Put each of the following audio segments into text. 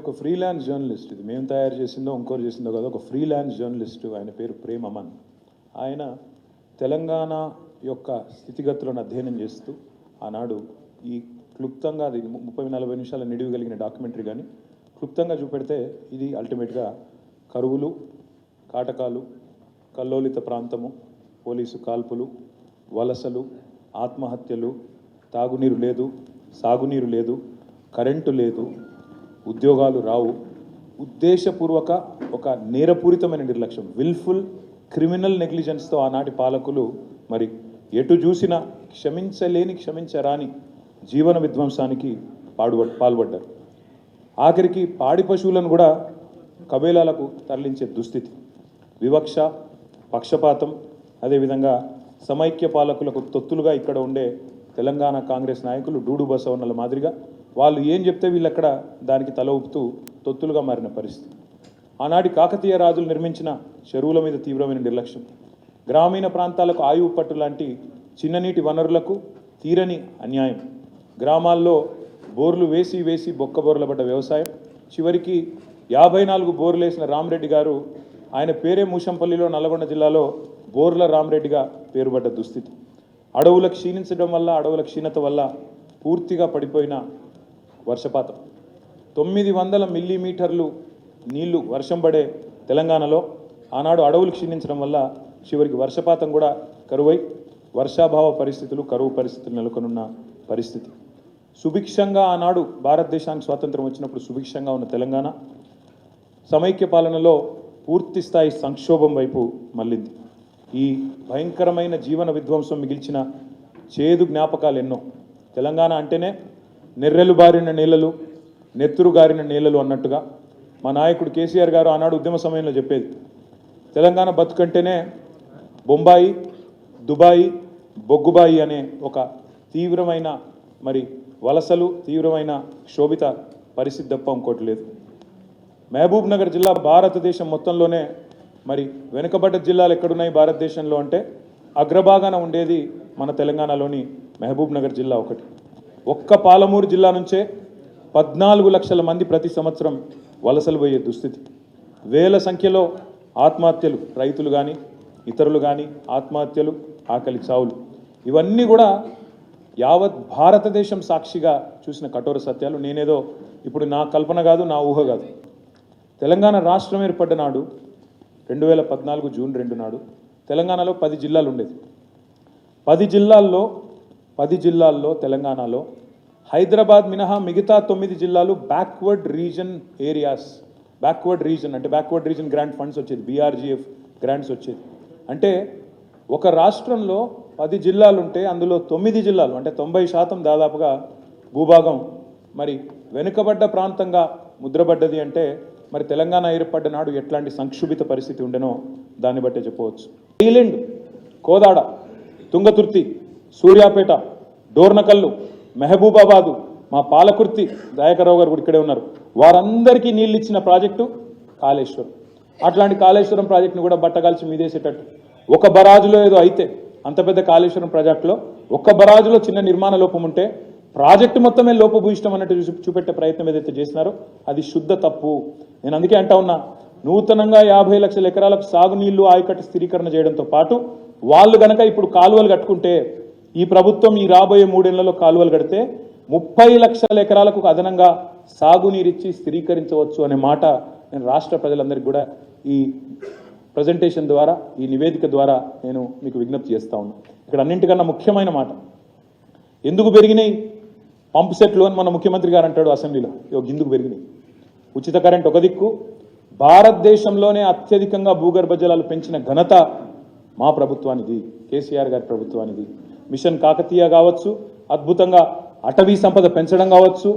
ఒక freelance journalist, ఇది మేము తయారు చేసిందో ఇంకోరు చేసిందో కదా, ఒక ఫ్రీలాన్స్ జర్నలిస్ట్, ఆయన పేరు ప్రేమ్ అమన్. ఆయన తెలంగాణ యొక్క స్థితిగతులను అధ్యయనం చేస్తూ ఆనాడు ఈ క్లుప్తంగా, అది 30-40 నిమిషాల నిడివి కలిగిన డాక్యుమెంటరీ, కానీ క్లుప్తంగా చూపెడితే ఇది అల్టిమేట్గా కరువులు, కాటకాలు, కల్లోలిత ప్రాంతము, పోలీసు కాల్పులు, వలసలు, ఆత్మహత్యలు, తాగునీరు లేదు, సాగునీరు లేదు, కరెంటు లేదు, ఉద్యోగాలు రావు, ఉద్దేశపూర్వక ఒక నేరపూరితమైన నిర్లక్ష్యం, విల్ఫుల్ క్రిమినల్ నెగ్లిజెన్స్తో ఆనాటి పాలకులు మరి ఎటు చూసినా క్షమించరాని జీవన విధ్వంసానికి పాల్పడ్డారు. ఆఖరికి పాడి పశువులను కూడా కబేలాలకు తరలించే దుస్థితి, వివక్ష, పక్షపాతం, అదేవిధంగా సమైక్య పాలకులకు తొత్తులుగా ఇక్కడ ఉండే తెలంగాణ కాంగ్రెస్ నాయకులు డూడు బసవన్నల మాదిరిగా వాళ్ళు ఏం చెప్తే వీళ్ళు అక్కడ దానికి తల ఊపుతూ తొత్తులుగా మారిన పరిస్థితి. ఆనాటి కాకతీయ రాజులు నిర్మించిన చెరువుల మీద తీవ్రమైన నిర్లక్ష్యం, గ్రామీణ ప్రాంతాలకు ఆయువు పట్టు లాంటి చిన్ననీటి వనరులకు తీరని అన్యాయం, గ్రామాల్లో బోర్లు వేసి బొక్కబోర్లబడ్డ వ్యవసాయం, చివరికి 54 బోర్లు వేసిన రామరెడ్డి గారు, ఆయన పేరే మూషంపల్లిలో నల్గొండ జిల్లాలో బోర్ల రామరెడ్డిగా పేరుపడ్డ దుస్థితి, అడవుల క్షీణించడం వల్ల, అడవుల క్షీణత వల్ల పూర్తిగా పడిపోయిన వర్షపాతం, 900 మిల్లీమీటర్లు నీళ్లు వర్షం పడే తెలంగాణలో ఆనాడు అడవులు క్షీణించడం వల్ల చివరికి వర్షపాతం కూడా కరువై వర్షాభావ పరిస్థితులు, కరువు పరిస్థితులు నెలకొనున్న పరిస్థితి. సుభిక్షంగా ఆనాడు భారతదేశానికి స్వాతంత్రం వచ్చినప్పుడు సుభిక్షంగా ఉన్న తెలంగాణ సమైక్య పాలనలో పూర్తి స్థాయి సంక్షోభం వైపు మళ్ళింది. ఈ భయంకరమైన జీవన విధ్వంసం మిగిల్చిన చేదు జ్ఞాపకాలు ఎన్నో. తెలంగాణ అంటేనే నెర్రెలు బారిన నేలలు, నెత్తురు గారిన నేలలు అన్నట్టుగా మా నాయకుడు కేసీఆర్ గారు ఆనాడు ఉద్యమ సమయంలో చెప్పేది, తెలంగాణ బతుకంటేనే బొంబాయి, దుబాయి, బొగ్గుబాయి అనే ఒక తీవ్రమైన మరి వలసలు, తీవ్రమైన క్షోభిత పరిస్థితి తప్ప ఇంకోటి లేదు. మహబూబ్ నగర్ జిల్లా భారతదేశం మొత్తంలోనే మరి వెనుకబడ్డ జిల్లాలు ఎక్కడున్నాయి భారతదేశంలో అంటే అగ్రభాగాన ఉండేది మన తెలంగాణలోని మహబూబ్ నగర్ జిల్లా ఒకటి. ఒక్క పాలమూరు జిల్లా నుంచే 14 లక్షల మంది ప్రతి సంవత్సరం వలసలు పోయే దుస్థితి, వేల సంఖ్యలో ఆత్మహత్యలు, రైతులు కానీ ఇతరులు కానీ ఆత్మహత్యలు, ఆకలి చావులు, ఇవన్నీ కూడా యావత్ భారతదేశం సాక్షిగా చూసిన కఠోర సత్యాలు. నేనేదో ఇప్పుడు నా కల్పన కాదు, నా ఊహ కాదు. తెలంగాణ రాష్ట్రం ఏర్పడ్డ నాడు 2014 జూన్ 2 నాడు తెలంగాణలో 10 జిల్లాలు ఉండేది. 10 జిల్లాల్లో తెలంగాణలో హైదరాబాద్ మినహా మిగతా 9 జిల్లాలు backward reason areas. Backward reason అంటే బ్యాక్వర్డ్ రీజన్ గ్రాంట్ ఫండ్స్ వచ్చేది, BRGF గ్రాంట్స్ వచ్చేది. అంటే ఒక రాష్ట్రంలో 10 జిల్లాలు ఉంటే అందులో 9 జిల్లాలు అంటే 90% దాదాపుగా భూభాగం మరి వెనుకబడ్డ ప్రాంతంగా ముద్రపడ్డది. అంటే మరి తెలంగాణ ఏర్పడ్డ నాడు ఎట్లాంటి సంక్షుభిత పరిస్థితి ఉండేనో దాన్ని బట్టే చెప్పవచ్చు. ఐలాండ్, కోదాడ, తుంగతుర్తి, సూర్యాపేట, డోర్నకల్లు, మహబూబాబాదు, మా పాలకుర్తి, దయాకర్రావు గారు కూడా ఇక్కడే ఉన్నారు, వారందరికీ నీళ్ళు ఇచ్చిన ప్రాజెక్టు కాళేశ్వరం. అట్లాంటి కాళేశ్వరం ప్రాజెక్టును కూడా బట్టగాల్చి మీదేసేటట్టు ఒక బరాజులో ఏదో అయితే, అంత పెద్ద కాళేశ్వరం ప్రాజెక్టులో ఒక్క బరాజులో చిన్న నిర్మాణ లోపం ఉంటే ప్రాజెక్టు మొత్తమే లోపభూయిష్టం అన్నట్టు చూపెట్టే ప్రయత్నం ఏదైతే చేసినారో అది శుద్ధ తప్పు. నేను అందుకే అంటా ఉన్నా, నూతనంగా 50 లక్షల ఎకరాలకు సాగునీళ్లు ఆయకట్టు స్థిరీకరణ చేయడంతో పాటు వాళ్ళు గనక ఇప్పుడు కాలువలు కట్టుకుంటే, ఈ ప్రభుత్వం ఈ రాబోయే 3 ఏళ్లలో కాలువలు కడితే 30 లక్షల ఎకరాలకు అదనంగా సాగునీరిచ్చి స్థిరీకరించవచ్చు అనే మాట నేను రాష్ట్ర ప్రజలందరికీ కూడా ఈ ప్రజెంటేషన్ ద్వారా, ఈ నివేదిక ద్వారా నేను మీకు విజ్ఞప్తి చేస్తా ఉన్నాను. ఇక్కడ అన్నింటికన్నా ముఖ్యమైన మాట, ఎందుకు పెరిగినాయి పంపు సెట్లు అని మన ముఖ్యమంత్రి గారు అంటాడు అసెంబ్లీలో. ఎందుకు పెరిగినాయి? ఉచిత కరెంట్ ఒక దిక్కు, భారతదేశంలోనే అత్యధికంగా భూగర్భ జలాలు పెంచిన ఘనత మా ప్రభుత్వానిది, కేసీఆర్ గారి ప్రభుత్వానిది. మిషన్ కాకతీయ కావచ్చు, అద్భుతంగా అటవీ సంపద పెంచడం కావచ్చు,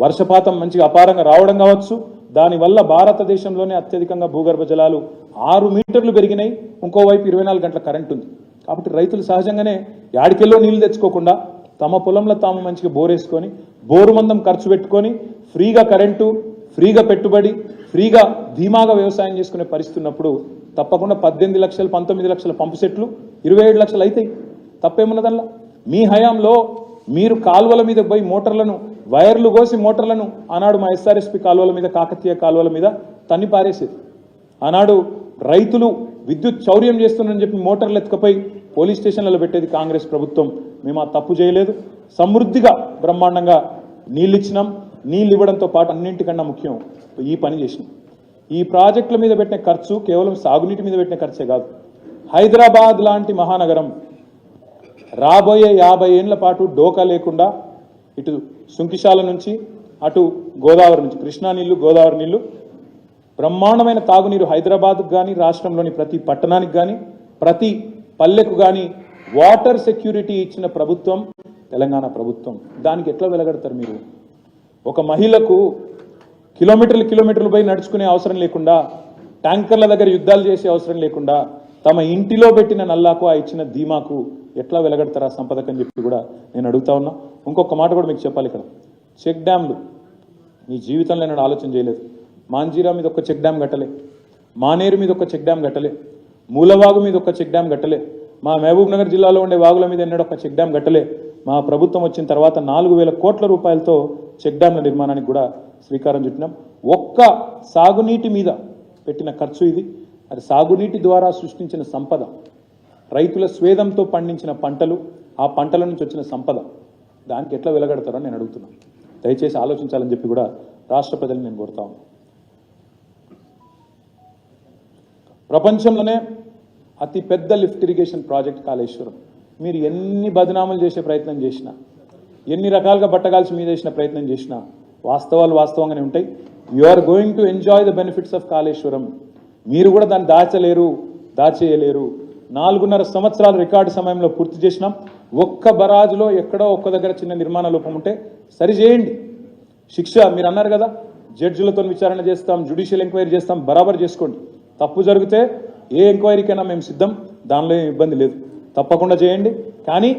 వర్షపాతం మంచిగా అపారంగా రావడం కావచ్చు, దానివల్ల భారతదేశంలోనే అత్యధికంగా భూగర్భ జలాలు 6 మీటర్లు పెరిగినాయి. ఇంకోవైపు 24 గంటల కరెంట్ ఉంది. కాబట్టి రైతులు సహజంగానే యాడికెల్లో నీళ్లు తెచ్చుకోకుండా తమ పొలంలో తాము మంచిగా బోరేసుకొని, బోరు మందం ఖర్చు పెట్టుకొని, ఫ్రీగా కరెంటు, ఫ్రీగా పెట్టుబడి, ఫ్రీగా ధీమాగా వ్యవసాయం చేసుకునే పరిస్థితి ఉన్నప్పుడు తప్పకుండా 18 లక్షలు 19 లక్షల పంపు సెట్లు 27 లక్షలు అవుతాయి. తప్పేమున్నదల్లా? మీ హయాంలో మీరు కాలువల మీద పోయి మోటార్లను వైర్లు కోసి మోటార్లను ఆనాడు మా ఎస్ఆర్ఎస్పి కాలువల మీద, కాకతీయ కాలువల మీద తన్ని పారేసేది. ఆనాడు రైతులు విద్యుత్ చౌర్యం చేస్తున్నారని చెప్పి మోటార్లు ఎత్తుకపోయి పోలీస్ స్టేషన్లలో పెట్టేది కాంగ్రెస్ ప్రభుత్వం. మేము ఆ తప్పు చేయలేదు. సమృద్ధిగా బ్రహ్మాండంగా నీళ్ళు ఇచ్చినాం. నీళ్ళు ఇవ్వడంతో పాటు అన్నింటికన్నా ముఖ్యం ఈ పని చేసినాం. ఈ ప్రాజెక్టుల మీద పెట్టిన ఖర్చు కేవలం సాగునీటి మీద పెట్టిన ఖర్చే కాదు. హైదరాబాద్ లాంటి మహానగరం రాబోయే 50 ఏళ్ల పాటు డోకా లేకుండా ఇటు సుంకిశాల నుంచి అటు గోదావరి నుంచి కృష్ణా నీళ్లు, గోదావరి నీళ్లు, బ్రహ్మాండమైన తాగునీరు హైదరాబాద్కు కానీ, రాష్ట్రంలోని ప్రతి పట్టణానికి కానీ, ప్రతి పల్లెకు కానీ వాటర్ సెక్యూరిటీ ఇచ్చిన ప్రభుత్వం తెలంగాణ ప్రభుత్వం. దానికి ఎట్లా వెలగడతారు మీరు? ఒక మహిళకు కిలోమీటర్లు పోయి నడుచుకునే అవసరం లేకుండా, ట్యాంకర్ల దగ్గర యుద్ధాలు చేసే అవసరం లేకుండా, తమ ఇంటిలో పెట్టిన నల్లాకు ఆ ఇచ్చిన ధీమాకు ఎట్లా వెలగడతారా సంపదకని చెప్పి కూడా నేను అడుగుతా ఉన్నా. ఇంకొక మాట కూడా మీకు చెప్పాలి. ఇక్కడ చెక్ డ్యామ్లు మీ జీవితంలో నేను ఆలోచన చేయలేదు. మాంజీరా మీద ఒక చెక్ డ్యామ్ కట్టలే, మానేరు మీద ఒక చెక్ డ్యామ్ కట్టలే, మూలవాగు మీద ఒక చెక్ డ్యామ్ కట్టలే, మా మహబూబ్ నగర్ జిల్లాలో ఉండే వాగుల మీద ఎన్నడూ ఒక చెక్ డ్యామ్ కట్టలే. మా ప్రభుత్వం వచ్చిన తర్వాత 4,000 కోట్ల రూపాయలతో చెక్ డ్యామ్ల నిర్మాణానికి కూడా శ్రీకారం చుట్టినాం. ఒక్క సాగునీటి మీద పెట్టిన ఖర్చు ఇది. అది సాగునీటి ద్వారా సృష్టించిన సంపద, రైతుల స్వేదంతో పండించిన పంటలు, ఆ పంటల నుంచి వచ్చిన సంపద, దానికి ఎట్లా వెలగడతారని నేను అడుగుతున్నాను. దయచేసి ఆలోచించాలని చెప్పి కూడా రాష్ట్ర ప్రజలను నేను కోరుతా ఉన్నాను. ప్రపంచంలోనే అతి పెద్ద లిఫ్ట్ ఇరిగేషన్ ప్రాజెక్ట్ కాళేశ్వరం. మీరు ఎన్ని బదనాములు చేసే ప్రయత్నం చేసినా, ఎన్ని రకాలుగా బట్టగాల్సి మీద చేసిన ప్రయత్నం చేసినా వాస్తవాలు వాస్తవంగానే ఉంటాయి. You are going to enjoy the benefits of Kaleshwaram. మీరు కూడా దాన్ని దాచేయలేరు. 4.5 సంవత్సరాలు రికార్డు సమయంలో పూర్తి చేసినాం. ఒక్క బరాజులో ఎక్కడో ఒక్క దగ్గర చిన్న నిర్మాణ లోపం ఉంటే సరి చేయండి. శిక్ష మీరు అన్నారు కదా, జడ్జిలతో విచారణ చేస్తాం, జ్యుడిషియల్ ఎంక్వైరీ చేస్తాం, బరాబర్ చేసుకోండి. తప్పు జరిగితే ఏ ఎంక్వైరీకైనా మేము సిద్ధం, దానిలో ఏం ఇబ్బంది లేదు, తప్పకుండా చేయండి. కానీ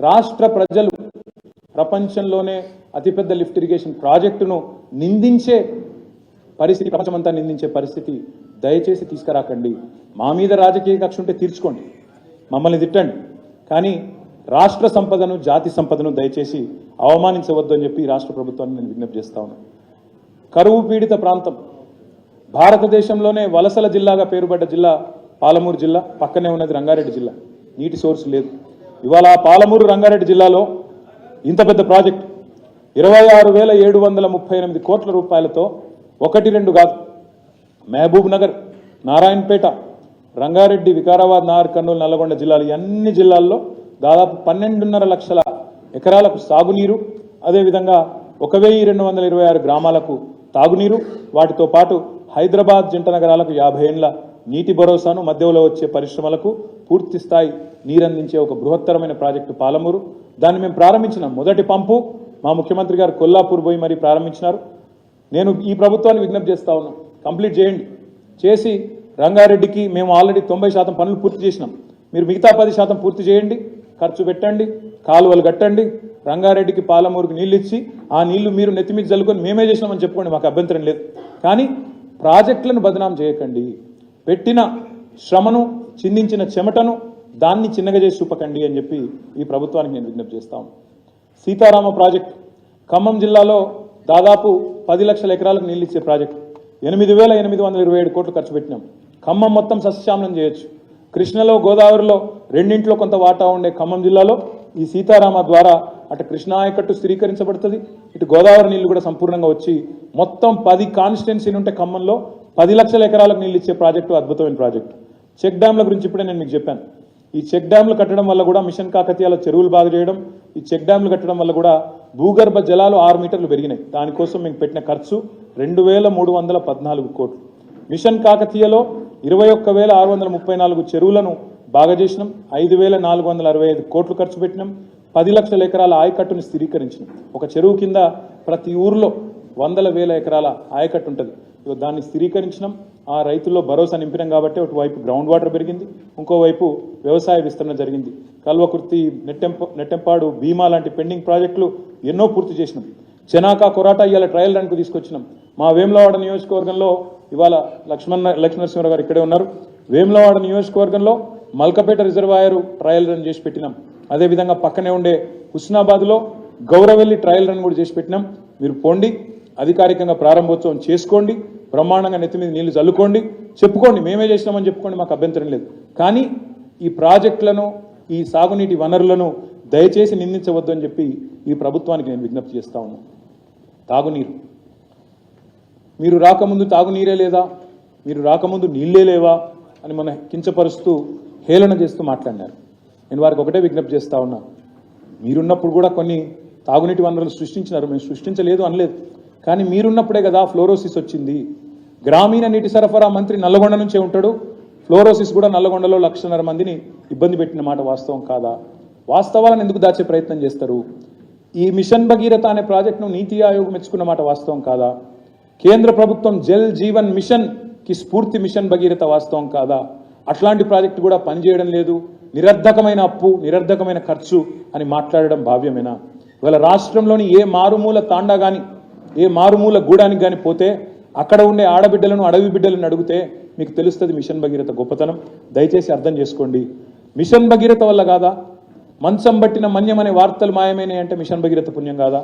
రాష్ట్ర ప్రజలు ప్రపంచంలోనే అతిపెద్ద లిఫ్ట్ ఇరిగేషన్ ప్రాజెక్టును నిందించే పరిస్థితి, ప్రపంచమంతా నిందించే పరిస్థితి దయచేసి తీసుకురాకండి. మా మీద రాజకీయ కక్ష ఉంటే తీర్చుకోండి, మమ్మల్ని తిట్టండి, కానీ రాష్ట్ర సంపదను, జాతి సంపదను దయచేసి అవమానించవద్దు అని చెప్పి రాష్ట్ర ప్రభుత్వాన్ని నేను విజ్ఞప్తి చేస్తా ఉన్నాను. కరువు పీడిత ప్రాంతం, భారతదేశంలోనే వలసల జిల్లాగా పేరుపడ్డ జిల్లా పాలమూరు జిల్లా. పక్కనే ఉన్నది రంగారెడ్డి జిల్లా. నీటి సోర్స్ లేదు. ఇవాళ పాలమూరు, రంగారెడ్డి జిల్లాలో ఇంత పెద్ద ప్రాజెక్ట్ 26,738 కోట్ల రూపాయలతో 1-2 కాదు, మహబూబ్ నగర్, నారాయణపేట, రంగారెడ్డి, వికారాబాద్, నాగర్ కర్నూలు, నల్లగొండ జిల్లాలు, అన్ని జిల్లాల్లో దాదాపు 12.5 లక్షల ఎకరాలకు సాగునీరు, అదేవిధంగా 1,226 గ్రామాలకు తాగునీరు, వాటితో పాటు హైదరాబాద్ జంట నగరాలకు 50 ఏళ్ల నీటి భరోసాను, మధ్యలో వచ్చే పరిశ్రమలకు పూర్తి స్థాయి నీరందించే ఒక బృహత్తరమైన ప్రాజెక్టు పాలమూరు. దాన్ని మేము ప్రారంభించినాం. మొదటి పంపు మా ముఖ్యమంత్రి గారు కొల్లాపూర్ పోయి మరీ ప్రారంభించినారు. నేను ఈ ప్రభుత్వాన్ని విజ్ఞప్తి చేస్తా ఉన్నాం, కంప్లీట్ చేయండి. చేసి రంగారెడ్డికి మేము ఆల్రెడీ 90% పనులు పూర్తి చేసినాం. మీరు మిగతా 10% పూర్తి చేయండి, ఖర్చు పెట్టండి, కాలువలు కట్టండి, రంగారెడ్డికి, పాలమూరుకి నీళ్ళు ఇచ్చి ఆ నీళ్లు మీరు నెత్తిమీద జల్లుకొని మేమే చేసినామని చెప్పుకోండి, మాకు అభ్యంతరం లేదు. కానీ ప్రాజెక్టులను బదనాం చేయకండి. పెట్టిన శ్రమను, చిందించిన చెమటను దాన్ని చిన్నగా చేసి చూపకండి అని చెప్పి ఈ ప్రభుత్వానికి నేను విజ్ఞప్తి చేస్తాను. సీతారామ ప్రాజెక్టు ఖమ్మం జిల్లాలో దాదాపు 10 లక్షల ఎకరాలకు నీళ్ళు ఇచ్చే ప్రాజెక్టు. 8,827 కోట్లు ఖర్చు పెట్టినాం. ఖమ్మం మొత్తం సస్యశ్యామలం చేయొచ్చు. కృష్ణలో, గోదావరిలో రెండింటిలో కొంత వాటా ఉండే ఖమ్మం జిల్లాలో ఈ సీతారామ ద్వారా అటు కృష్ణా ఆయకట్టు స్థిరీకరించబడుతుంది, ఇటు గోదావరి నీళ్లు కూడా సంపూర్ణంగా వచ్చి మొత్తం 10 కాన్స్టిట్యున్సీలు ఉంటే ఖమ్మంలో 10 లక్షల ఎకరాలకు నీళ్ళు ఇచ్చే ప్రాజెక్టు, అద్భుతమైన ప్రాజెక్టు. చెక్ డ్యామ్ల గురించి ఇప్పుడే నేను మీకు చెప్పాను. ఈ చెక్ డ్యామ్లు కట్టడం వల్ల కూడా మిషన్ కాకతీయలో చెరువులు బాగు చేయడం, ఈ చెక్ డ్యామ్లు కట్టడం వల్ల కూడా భూగర్భ జలాలు 6 మీటర్లు పెరిగినాయి. దానికోసం మేము పెట్టిన ఖర్చు 2,314 కోట్లు. మిషన్ కాకతీయలో 21,634 చెరువులను బాగా చేసినాం. 5,465 కోట్లు ఖర్చు పెట్టినాం. 10 లక్షల ఎకరాల ఆయకట్టును స్థిరీకరించినాం. ఒక చెరువు కింద ప్రతి ఊర్లో 100,000 ఎకరాల ఆయకట్టు ఉంటుంది. దాన్ని స్థిరీకరించినాం. ఆ రైతుల్లో భరోసా నింపినాం కాబట్టి ఒకవైపు గ్రౌండ్ వాటర్ పెరిగింది, ఇంకోవైపు వ్యవసాయ విస్తరణ జరిగింది. కల్వకుర్తి, నెట్టెంపాడు, భీమా లాంటి పెండింగ్ ప్రాజెక్టులు ఎన్నో పూర్తి చేసినాం. చెనాక, కొరాటా ఇవాళ ట్రయల్ రన్కు తీసుకొచ్చినాం. మా వేములవాడ నియోజకవర్గంలో ఇవాళ లక్ష్మణనరసింహరావు గారు ఇక్కడే ఉన్నారు. వేములవాడ నియోజకవర్గంలో మల్కపేట రిజర్వాయర్ ట్రయల్ రన్ చేసి పెట్టినాం. అదేవిధంగా పక్కనే ఉండే హుస్నాబాద్లో గౌరవెల్లి ట్రయల్ రన్ కూడా చేసి పెట్టినాం. మీరు పోండి, అధికారికంగా ప్రారంభోత్సవం చేసుకోండి, బ్రహ్మాండంగా నెత్తి మీద నీళ్లు చల్లుకోండి, చెప్పుకోండి మేమే చేసినామని చెప్పుకోండి, మాకు అభ్యంతరం లేదు. కానీ ఈ ప్రాజెక్టులను, ఈ సాగునీటి వనరులను దయచేసి నిందించవద్దు అని చెప్పి ఈ ప్రభుత్వానికి నేను విజ్ఞప్తి చేస్తా ఉన్నాను. తాగునీరు, మీరు రాకముందు తాగునీరే లేదా, మీరు రాకముందు నీళ్ళే లేవా అని మన కించపరుస్తూ హేళన చేస్తూ మాట్లాడినారు. నేను వారికి ఒకటే విజ్ఞప్తి చేస్తా ఉన్నా, మీరున్నప్పుడు కూడా కొన్ని తాగునీటి వనరులు సృష్టించినారు, మేము సృష్టించలేదు అనలేదు. కానీ మీరున్నప్పుడే కదా ఫ్లోరోసిస్ వచ్చింది. గ్రామీణ నీటి సరఫరా మంత్రి నల్లగొండ నుంచే ఉంటాడు. ఫ్లోరోసిస్ కూడా నల్లగొండలో 1,00,000 మందిని ఇబ్బంది పెట్టిన మాట వాస్తవం కాదా? వాస్తవాలను ఎందుకు దాచే ప్రయత్నం చేస్తారు? ఈ మిషన్ భగీరథ అనే ప్రాజెక్టును నీతి ఆయోగ్ మెచ్చుకున్న మాట వాస్తవం కాదా? కేంద్ర ప్రభుత్వం జల్ జీవన్ మిషన్ కి స్ఫూర్తి మిషన్ భగీరథ వాస్తవం కాదా? అట్లాంటి ప్రాజెక్టు కూడా పనిచేయడం లేదు, నిరర్ధకమైన అప్పు, నిరర్ధకమైన ఖర్చు అని మాట్లాడడం భావ్యమేనా? ఇవాళ రాష్ట్రంలోని ఏ మారుమూల తాండా కానీ, ఏ మారుమూల గూడానికి కానీ పోతే అక్కడ ఉండే ఆడబిడ్డలను, అడవి బిడ్డలను అడిగితే మీకు తెలుస్తుంది మిషన్ భగీరథ గొప్పతనం. దయచేసి అర్థం చేసుకోండి. మిషన్ భగీరథ వల్ల కాదా? మంచం బట్టిన మన్యం అనే వార్తలు మాయమైనాయి అంటే మిషన్ భగీరథ పుణ్యం కాదా?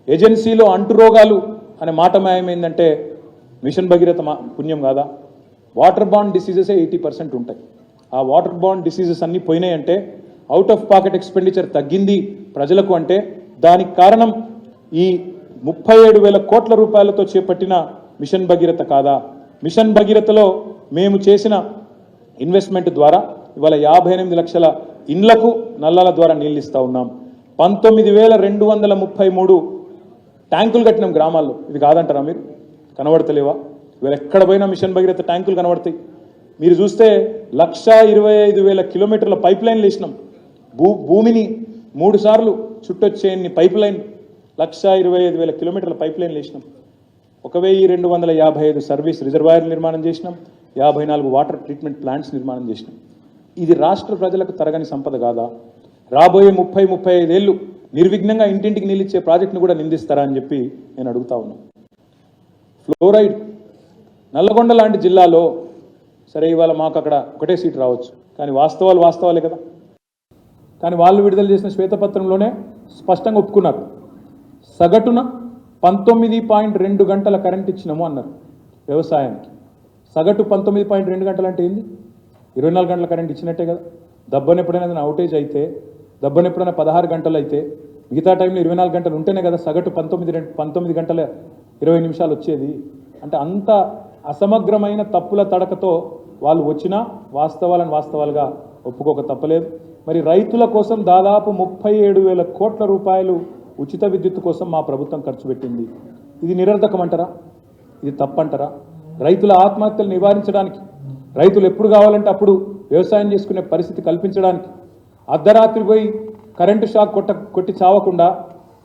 ఏజెన్సీలో అంటురోగాలు అనే మాట మాయమైందంటే మిషన్ భగీరథ పుణ్యం కాదా? వాటర్ బాండ్ డిసీజెసే 80% ఉంటాయి. ఆ వాటర్ బాండ్ డిసీజెస్ అన్నీ పోయినాయి అంటే, అవుట్ ఆఫ్ పాకెట్ ఎక్స్పెండిచర్ తగ్గింది ప్రజలకు అంటే దానికి కారణం ఈ 37,000 కోట్ల రూపాయలతో చేపట్టిన మిషన్ భగీరథ కాదా? మిషన్ భగీరథలో మేము చేసిన ఇన్వెస్ట్మెంట్ ద్వారా ఇవాళ 58 లక్షల ఇండ్లకు నల్లాల ద్వారా నీళ్ళు ఇస్తా ఉన్నాం. 19,233 ట్యాంకులు కట్టినాం గ్రామాల్లో. ఇది కాదంటారా మీరు? కనబడతలేవా? ఇవాళ ఎక్కడ పోయినా మిషన్ భగీరథ ట్యాంకులు కనబడతాయి. మీరు చూస్తే 1,25,000 కిలోమీటర్ల పైప్ లైన్లు వేసినాం. భూమిని 3 సార్లు చుట్టొచ్చేయన్ని పైప్ లైన్, 1,25,000 కిలోమీటర్ల పైప్ లైన్లు వేసినాం. 1,255 సర్వీస్ రిజర్వాయర్లు నిర్మాణం చేసినాం. 54 వాటర్ ట్రీట్మెంట్ ప్లాంట్స్ నిర్మాణం చేసినాం. ఇది రాష్ట్ర ప్రజలకు తరగని సంపద కాదా? రాబోయే 30-35 ఏళ్ళు నిర్విఘ్నంగా ఇంటింటికి నీళ్ళిచ్చే ప్రాజెక్టును కూడా నిందిస్తారా అని చెప్పి నేను అడుగుతా ఉన్నాను. ఫ్లోరైడ్ నల్లగొండ లాంటి జిల్లాలో సరే ఇవాళ మాకు అక్కడ ఒకటే సీట్ రావచ్చు, కానీ వాస్తవాలే కదా. కానీ వాళ్ళు విడుదల చేసిన శ్వేతపత్రంలోనే స్పష్టంగా ఒప్పుకున్నారు. సగటున 19.2 గంటల కరెంట్ ఇచ్చినాము అన్నారు వ్యవసాయానికి. సగటు 19.2 గంటలు అంటే ఏంది? 24 గంటల కరెంట్ ఇచ్చినట్టే కదా. దబ్బనెప్పుడైనా అవుటేజ్ అయితే, దబ్బనెప్పుడైనా 16 గంటలు అయితే, మిగతా టైంలో 24 గంటలు ఉంటేనే కదా సగటు 19 గంటల 20 నిమిషాలు వచ్చేది. అంటే అంత అసమగ్రమైన తప్పుల తడకతో వాళ్ళు వచ్చినా వాస్తవాలుగా ఒప్పుకోక తప్పలేదు. మరి రైతుల కోసం దాదాపు 37,000 కోట్ల రూపాయలు ఉచిత విద్యుత్ కోసం మా ప్రభుత్వం ఖర్చు పెట్టింది. ఇది నిరర్ధకమంటారా? ఇది తప్పంటారా? రైతుల ఆత్మహత్యలు నివారించడానికి, రైతులు ఎప్పుడు కావాలంటే అప్పుడు వ్యవసాయం చేసుకునే పరిస్థితి కల్పించడానికి, అర్ధరాత్రి పోయి కరెంటు షాక్ కొట్టి చావకుండా,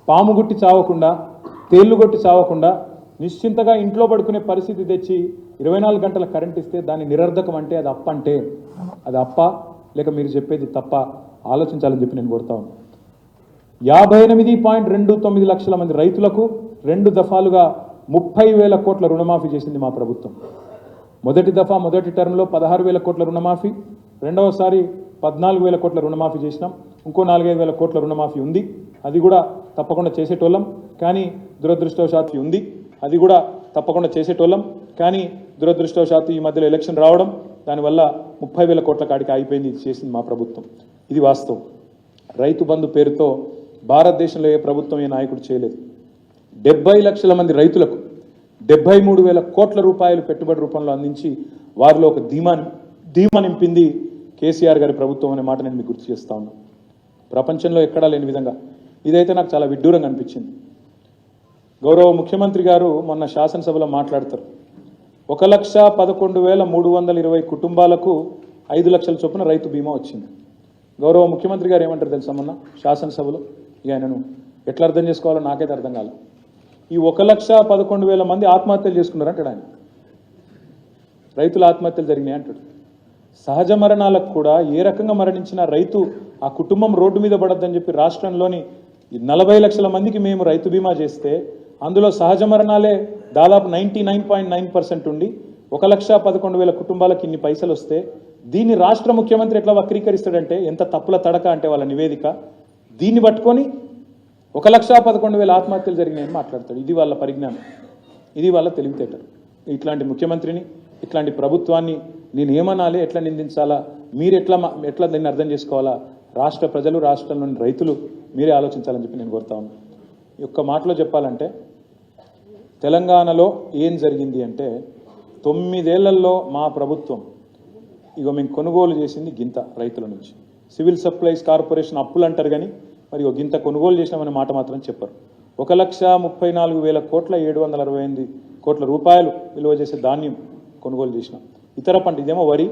పాము గుట్టి చావకుండా, తేళ్లు కొట్టి చావకుండా నిశ్చింతగా ఇంట్లో పడుకునే పరిస్థితి తెచ్చి 24 గంటల కరెంట్ ఇస్తే దాన్ని నిరర్ధకం అంటే అది అప్ప అంటే అది అప్ప లేక మీరు చెప్పేది తప్ప ఆలోచించాలని చెప్పి నేను కోరుతా ఉన్నాను. 58.29 లక్షల మంది రైతులకు 2 దఫాలుగా 30,000 కోట్ల రుణమాఫీ చేసింది మా ప్రభుత్వం. మొదటి దఫా మొదటి టర్మ్లో 16,000 కోట్ల రుణమాఫీ, రెండవసారి 14,000 కోట్ల రుణమాఫీ చేసినాం. ఇంకో 4,500 కోట్ల రుణమాఫీ ఉంది. అది కూడా తప్పకుండా చేసేటోళ్ళం. కానీ దురదృష్టవశాత్తు ఉంది. అది కూడా తప్పకుండా చేసేటోళ్ళం. కానీ దురదృష్టవశాత్తు ఈ మధ్యలో ఎలక్షన్ రావడం, దానివల్ల 30,000 కోట్ల కాడికి ఆగిపోయింది. ఇది చేసింది మా ప్రభుత్వం. ఇది వాస్తవం. రైతు బంధు పేరుతో భారతదేశంలో ఏ ప్రభుత్వం, ఏ నాయకుడు చేయలేదు. 70 లక్షల మంది రైతులకు 73,000 కోట్ల రూపాయలు పెట్టుబడి రూపంలో అందించి వారిలో ఒక ధీమా నింపింది కేసీఆర్ గారి ప్రభుత్వం అనే మాట నేను మీకు గుర్తు చేస్తా ఉన్నాను. ప్రపంచంలో ఎక్కడా లేని విధంగా ఇదైతే నాకు చాలా విడ్డూరంగా అనిపించింది. గౌరవ ముఖ్యమంత్రి గారు మొన్న శాసనసభలో మాట్లాడతారు, 1,11,320 కుటుంబాలకు 5 లక్షల చొప్పున రైతు బీమా వచ్చింది. గౌరవ ముఖ్యమంత్రి గారు ఏమంటారు తెలుసా మొన్న శాసనసభలో? ఇక ఆయనను ఎట్లా అర్థం చేసుకోవాలో నాకైతే అర్థం కాలేదు. ఈ 1,11,000 మంది ఆత్మహత్యలు చేసుకున్నారంటాడు ఆయన. రైతుల ఆత్మహత్యలు జరిగినాయి అంటాడు. సహజ మరణాలకు కూడా ఏ రకంగా మరణించిన రైతు ఆ కుటుంబం రోడ్డు మీద పడద్దని చెప్పి రాష్ట్రంలోని 40 లక్షల మందికి మేము రైతు బీమా చేస్తే అందులో సహజ మరణాలే దాదాపు 99.9% ఉండి 1,11,000 కుటుంబాలకు ఇన్ని పైసలు వస్తే దీన్ని రాష్ట్ర ముఖ్యమంత్రి ఎట్లా వక్రీకరిస్తాడంటే ఎంత తప్పుల తడక అంటే వాళ్ళ నివేదిక. దీన్ని పట్టుకొని 1,11,000 ఆత్మహత్యలు జరిగినాయని మాట్లాడతాడు. ఇది వాళ్ళ పరిజ్ఞానం, ఇది వాళ్ళ తెలివితేటలు. ఇట్లాంటి ముఖ్యమంత్రిని, ఇట్లాంటి ప్రభుత్వాన్ని నేను ఏమనాలి, ఎట్లా నిందించాలా, మీరు ఎట్లా దీన్ని అర్థం చేసుకోవాలా, రాష్ట్ర ప్రజలు, రాష్ట్రంలోని రైతులు మీరే ఆలోచించాలని చెప్పి నేను కోరుతా ఉన్నాను. ఈ ఒక్క మాటలో చెప్పాలంటే తెలంగాణలో ఏం జరిగింది అంటే 9 ఏళ్లలో మా ప్రభుత్వం మేము కొనుగోలు చేసింది గింత రైతుల నుంచి. సివిల్ సప్లైస్ కార్పొరేషన్ అప్పులు అంటారు కానీ మరి గింత కొనుగోలు చేసినామనే మాట మాత్రం చెప్పరు. 1,34,000 కోట్ల 768 కోట్ల రూపాయలు విలువ చేసే ధాన్యం కొనుగోలు చేసినాం. ఇతర పంట ఇదేమో వరి,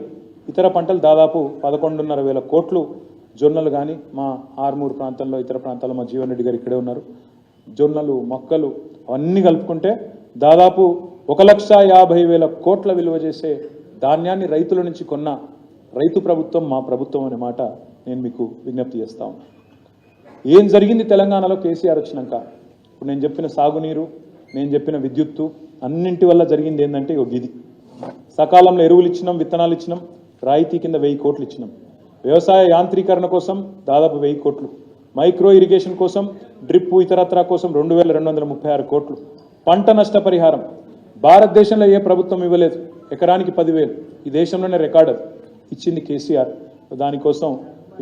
ఇతర పంటలు దాదాపు 11,500 కోట్లు. జొన్నలు కానీ మా ఆర్మూరు ప్రాంతంలో, ఇతర ప్రాంతాల్లో మా జీవన్ రెడ్డి గారు ఇక్కడే ఉన్నారు, జొన్నలు, మొక్కలు అన్నీ కలుపుకుంటే దాదాపు 1,50,000 కోట్ల విలువ చేసే ధాన్యాన్ని రైతుల నుంచి కొన్న రైతు ప్రభుత్వం మా ప్రభుత్వం అనే మాట నేను మీకు విజ్ఞప్తి చేస్తా ఉన్నాను. ఏం జరిగింది తెలంగాణలో కేసీఆర్ వచ్చినాక? ఇప్పుడు నేను చెప్పిన సాగునీరు, నేను చెప్పిన విద్యుత్తు అన్నింటి వల్ల జరిగింది ఏంటంటే ఇది. సకాలంలో ఎరువులు ఇచ్చినాం, విత్తనాలు ఇచ్చినాం, రాయితీ కింద 1000 కోట్లు ఇచ్చినాం. వ్యవసాయ యాంత్రీకరణ కోసం దాదాపు 1000 కోట్లు, మైక్రో ఇరిగేషన్ కోసం, డ్రిప్ ఇతరత్రా కోసం 2,236 కోట్లు. పంట నష్టపరిహారం భారతదేశంలో ఏ ప్రభుత్వం ఇవ్వలేదు, ఎకరానికి 10,000, ఈ దేశంలోనే రికార్డు ఇచ్చింది కేసీఆర్. దానికోసం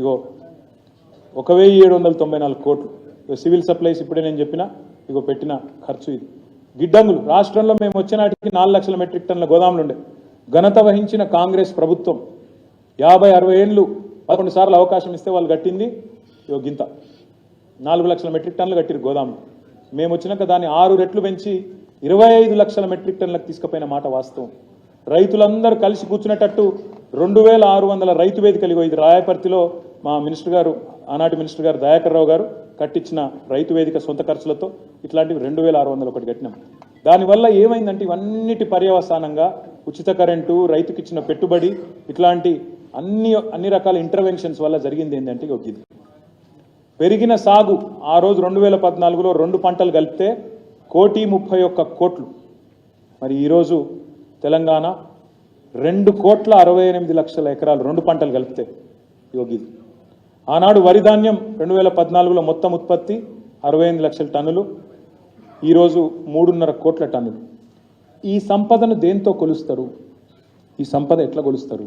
1,794 కోట్లు. సివిల్ సప్లైస్ ఇప్పుడే నేను చెప్పిన పెట్టిన ఖర్చు ఇది. గిడ్డంగులు రాష్ట్రంలో మేము వచ్చే నాటికి 4 లక్షల మెట్రిక్ టన్నుల గోదాములు ఉండే. ఘనత వహించిన కాంగ్రెస్ ప్రభుత్వం 50-60 ఏళ్ళు 11 సార్లు అవకాశం ఇస్తే వాళ్ళు కట్టింది గింత 4 లక్షల మెట్రిక్ టన్నులు కట్టిరు గోదాములు. మేము వచ్చినాక దాన్ని 6 రెట్లు పెంచి 25 లక్షల మెట్రిక్ టన్నులకు తీసుకుపోయిన మాట వాస్తవం. రైతులందరూ కలిసి కూర్చునేటట్టు 2,600 రైతు వేదికలు. ఇది రాయపర్తిలో మా మినిస్టర్ గారు, ఆనాటి మినిస్టర్ గారు దయాకర్ రావు గారు కట్టించిన రైతు వేదిక సొంత ఖర్చులతో ఇట్లాంటివి 2,600 ఒకటి కట్టినాం. దానివల్ల ఏమైందంటే ఇవన్నిటి పర్యవసానంగా ఉచిత కరెంటు, రైతుకి ఇచ్చిన పెట్టుబడి, ఇట్లాంటి అన్ని రకాల ఇంటర్వెన్షన్స్ వల్ల జరిగింది ఏంటంటే ఇది. పెరిగిన సాగు ఆ రోజు 2014లో 2 పంటలు కలిపితే 1,31 కోట్లు. మరి ఈరోజు తెలంగాణ 2,68,00,000 ఎకరాలు 2 పంటలు కలిపితే ఇది. ఆనాడు వరి ధాన్యం 2014లో మొత్తం ఉత్పత్తి 68 లక్షల టన్నులు, ఈరోజు 3.5 కోట్ల టన్నులు. ఈ సంపదను దేంతో కొలుస్తారు? ఈ సంపద ఎట్లా కొలుస్తారు?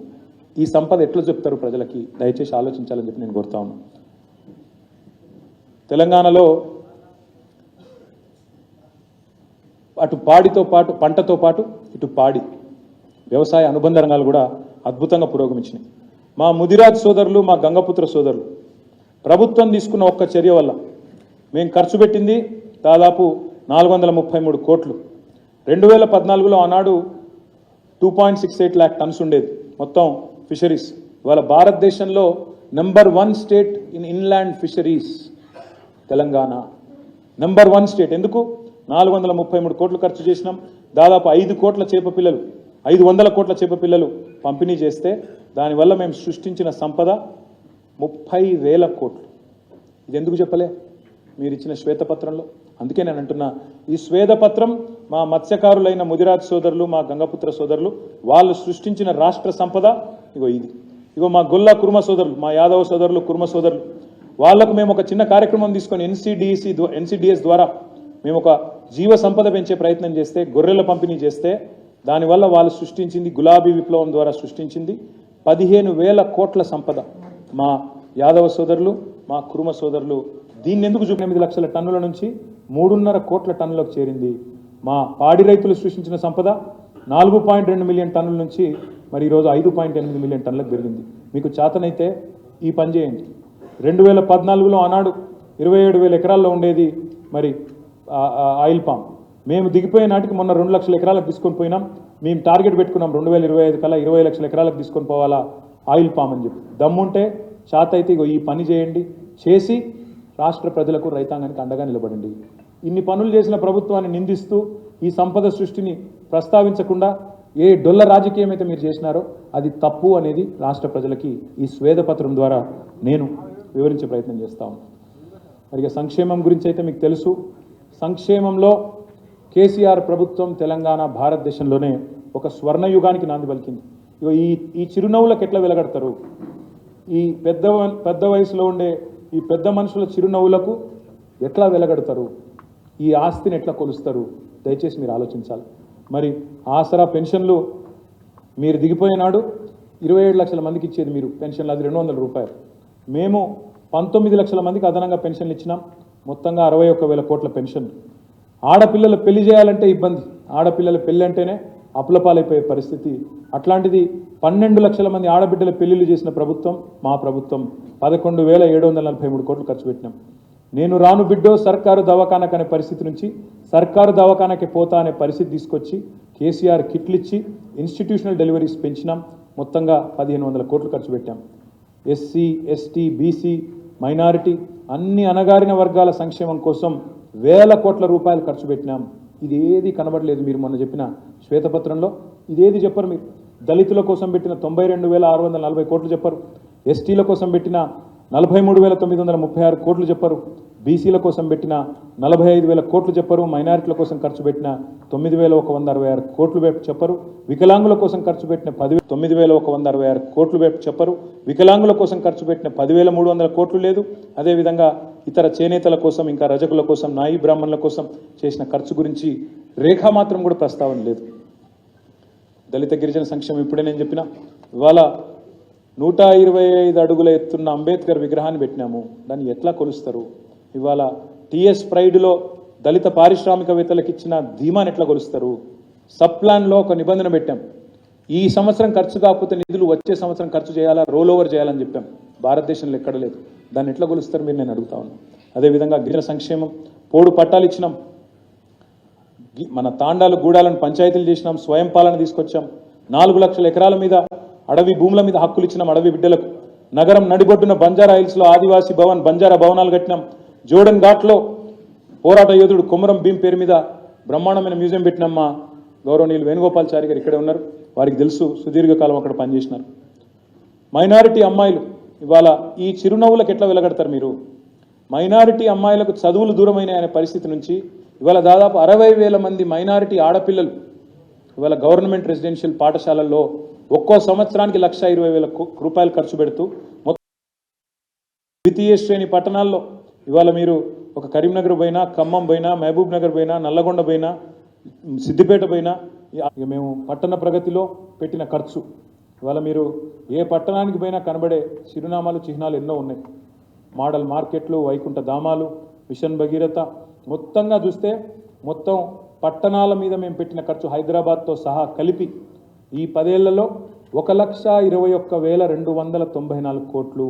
ఈ సంపద ఎట్లా చెప్తారు ప్రజలకి? దయచేసి ఆలోచించాలని చెప్పి నేను కోరుతా ఉన్నాను. తెలంగాణలో అటు పాడితో పాటు, పంటతో పాటు ఇటు పాడి వ్యవసాయ అనుబంధ రంగాలు కూడా అద్భుతంగా పురోగమించినాయి. మా ముదిరాజ్ సోదరులు, మా గంగపుత్ర సోదరులు ప్రభుత్వం తీసుకున్న ఒక్క చర్య వల్ల మేము ఖర్చు పెట్టింది దాదాపు 433 కోట్లు. 2014లో ఆనాడు 2.68 lakh టన్స్ ఉండేది మొత్తం ఫిషరీస్. ఇవాళ భారతదేశంలో number 1 state in inland fisheries Telangana. Number 1 state. ఎందుకు? 433 కోట్లు ఖర్చు చేసినాం. దాదాపు 500 కోట్ల చేప పిల్లలు పంపిణీ చేస్తే దానివల్ల మేము సృష్టించిన సంపద 30,000 కోట్లు. ఇది ఎందుకు చెప్పలే మీరు ఇచ్చిన శ్వేతపత్రంలో? అందుకే నేను అంటున్నా, ఈ శ్వేతపత్రం మా మత్స్యకారులైన ముదిరాజ్ సోదరులు, మా గంగపుత్ర సోదరులు వాళ్ళు సృష్టించిన రాష్ట్ర సంపద ఇది. మా గొల్ల కుర్మ సోదరులు, మా యాదవ సోదరులు, కుర్మ సోదరులు వాళ్లకు మేము ఒక చిన్న కార్యక్రమం తీసుకొని NCDS ద్వారా మేము ఒక జీవ సంపద పెంచే ప్రయత్నం చేస్తే, గొర్రెల పంపిణీ చేస్తే దానివల్ల వాళ్ళు సృష్టించింది, గులాబీ విప్లవం ద్వారా సృష్టించింది 15,000 కోట్ల సంపద. మా యాదవ సోదరులు, మా కురుమ సోదరులు దీన్ని ఎందుకు 8 లక్షల టన్నుల నుంచి 3.5 కోట్ల టన్నులకు చేరింది. మా పాడి రైతులు సృష్టించిన సంపద 4.2 మిలియన్ టన్నుల నుంచి మరి ఈరోజు 5.8 మిలియన్ టన్నులకు పెరిగింది. మీకు చేతనైతే ఈ పని చేయండి. 2014లో ఆనాడు 27,000 ఎకరాల్లో ఉండేది మరి ఆయిల్ పామ్. మేము దిగిపోయే నాటికి మొన్న 2 లక్షల ఎకరాలకు తీసుకొని పోయినాం. మేము టార్గెట్ పెట్టుకున్నాం 2025 కల్లా 20 లక్షల ఎకరాలకు తీసుకొని పోవాలా ఆయిల్ పామ్ అని చెప్పి. దమ్ముంటే చేత అయితే ఈ పని చేయండి, చేసి రాష్ట్ర ప్రజలకు, రైతాంగానికి అండగా నిలబడండి. ఇన్ని పనులు చేసిన ప్రభుత్వాన్ని నిందిస్తూ ఈ సంపద సృష్టిని ప్రస్తావించకుండా ఏ డొల్ల రాజకీయం అయితే మీరు చేసినారో అది తప్పు అనేది రాష్ట్ర ప్రజలకి ఈ శ్వేతపత్రం ద్వారా నేను వివరించే ప్రయత్నం చేస్తాను. మరి సంక్షేమం గురించి అయితే మీకు తెలుసు. సంక్షేమంలో కేసీఆర్ ప్రభుత్వం తెలంగాణ భారతదేశంలోనే ఒక స్వర్ణయుగానికి నాంది పలికింది. ఈ చిరునవ్వులకు ఎట్లా వెలగడతారు? ఈ పెద్ద వయసులో ఉండే ఈ పెద్ద మనుషుల చిరునవ్వులకు ఎట్లా వెలగడతారు, ఈ ఆస్తిని ఎట్లా కొలుస్తారు, దయచేసి మీరు ఆలోచించాలి. మరి ఆసరా పెన్షన్లు మీరు దిగిపోయినాడు 27 లక్షల మందికి ఇచ్చేది మీరు పెన్షన్లు, అది 200 రూపాయలు. మేము 19 లక్షల మందికి అదనంగా పెన్షన్లు ఇచ్చినాం, మొత్తంగా 61,000 కోట్ల పెన్షన్. ఆడపిల్లలు పెళ్లి చేయాలంటే ఇబ్బంది, ఆడపిల్లల పెళ్లి అంటేనే అప్పులపాలైపోయే పరిస్థితి. అట్లాంటిది 12 లక్షల మంది ఆడబిడ్డల పెళ్లిళ్ళు చేసిన ప్రభుత్వం మా ప్రభుత్వం. 11,743 కోట్లు ఖర్చు పెట్టినాం. నేను రాను బిడ్డో సర్కారు దవాఖానకు అనే పరిస్థితి నుంచి సర్కారు దవాఖానకి పోతా అనే పరిస్థితి తీసుకొచ్చి కేసీఆర్ కిట్లు ఇచ్చి ఇన్స్టిట్యూషనల్ డెలివరీస్ పెంచినాం. మొత్తంగా 1,500 కోట్లు ఖర్చు పెట్టాం. ఎస్సీ, ఎస్టీ, బీసీ, మైనారిటీ అన్ని అణగారిన వర్గాల సంక్షేమం కోసం వేల కోట్ల రూపాయలు ఖర్చు పెట్టినాం. ఇదేది కనబడలేదు మీరు మొన్న చెప్పిన శ్వేతపత్రంలో, ఇదేది చెప్పరు మీరు. దళితుల కోసం పెట్టిన 92,640 కోట్లు చెప్పరు, ఎస్టీల కోసం పెట్టిన 43,936 కోట్లు చెప్పరు, బీసీల కోసం పెట్టిన 45,000 కోట్లు చెప్పరు, మైనారిటీల కోసం ఖర్చు పెట్టిన 9,166 కోట్లు చెప్పరు, వికలాంగుల కోసం ఖర్చు పెట్టిన 9,166 కోట్లు చెప్పరు, వికలాంగుల కోసం ఖర్చు పెట్టిన 10,300 కోట్లు లేదు. అదేవిధంగా ఇతర చేనేతల కోసం, ఇంకా రజకుల కోసం, నాయి బ్రాహ్మణుల కోసం చేసిన ఖర్చు గురించి రేఖా మాత్రం కూడా ప్రస్తావన లేదు. దళిత గిరిజన సంక్షేమం ఇప్పుడే నేను చెప్పిన, ఇవాళ 125 అడుగుల ఎత్తున్న అంబేద్కర్ విగ్రహాన్ని పెట్టినాము, దాన్ని ఎట్లా కొలుస్తారు? ఇవాళ టీఎస్ ప్రైడ్లో దళిత పారిశ్రామికవేత్తలకు ఇచ్చిన ధీమాని ఎట్లా కొలుస్తారు? సబ్ ప్లాన్లో ఒక నిబంధన పెట్టాం, ఈ సంవత్సరం ఖర్చు కాకపోతే నిధులు వచ్చే సంవత్సరం ఖర్చు చేయాలా, రోల్ ఓవర్ చేయాలని చెప్పాం. భారతదేశంలో ఎక్కడ లేదు. దాన్ని ఎట్లా కొలుస్తారు మీరు, నేను అడుగుతా ఉన్నాను. అదేవిధంగా గిరిజన సంక్షేమం పోడు పట్టాలు ఇచ్చినాం, మన తాండాలు గూడాలను పంచాయతీలు చేసినాం, స్వయం పాలన తీసుకొచ్చాం, 4 లక్షల ఎకరాల మీద అడవి భూముల మీద హక్కులు ఇచ్చినాం అడవి బిడ్డలకు. నగరం నడిబొడ్డున బంజారా హిల్స్లో ఆదివాసీ భవన్, బంజారా భవనాలు కట్టినాం. జోడన్ ఘాట్లో పోరాట యోధుడు కొమరం భీం పేరు మీద బ్రహ్మాండమైన మ్యూజియం పెట్టినాం. మా గౌరవనీయులు వేణుగోపాల్చారి గారు ఇక్కడే ఉన్నారు, వారికి తెలుసు, సుదీర్ఘకాలం అక్కడ పనిచేసినారు. మైనారిటీ అమ్మాయిలు ఇవాళ ఈ చిరునవ్వులకు ఎట్లా వెలగడతారు మీరు? మైనారిటీ అమ్మాయిలకు చదువులు దూరమైన అనే పరిస్థితి నుంచి ఇవాళ దాదాపు 60,000 మంది మైనారిటీ ఆడపిల్లలు ఇవాళ గవర్నమెంట్ రెసిడెన్షియల్ పాఠశాలల్లో ఒక్కో సంవత్సరానికి 1,20,000 రూపాయలు ఖర్చు పెడుతూ మొత్తం ద్వితీయ శ్రేణి పట్టణాల్లో ఇవాళ మీరు ఒక కరీంనగర్ పోయినా, ఖమ్మం పోయినా, మహబూబ్ నగర్ పోయినా, నల్లగొండ పోయినా, సిద్దిపేట పోయినా, ఇక మేము పట్టణ ప్రగతిలో పెట్టిన ఖర్చు ఇవాళ మీరు ఏ పట్టణానికి పోయినా కనబడే చిరునామాలు, చిహ్నాలు ఎన్నో ఉన్నాయి. మోడల్ మార్కెట్లు, వైకుంఠ ధామాలు, మిషన్ భగీరథ, మొత్తంగా చూస్తే మొత్తం పట్టణాల మీద మేము పెట్టిన ఖర్చు హైదరాబాద్తో సహా కలిపి ఈ 10 ఏళ్లలో 1,21,294 కోట్లు.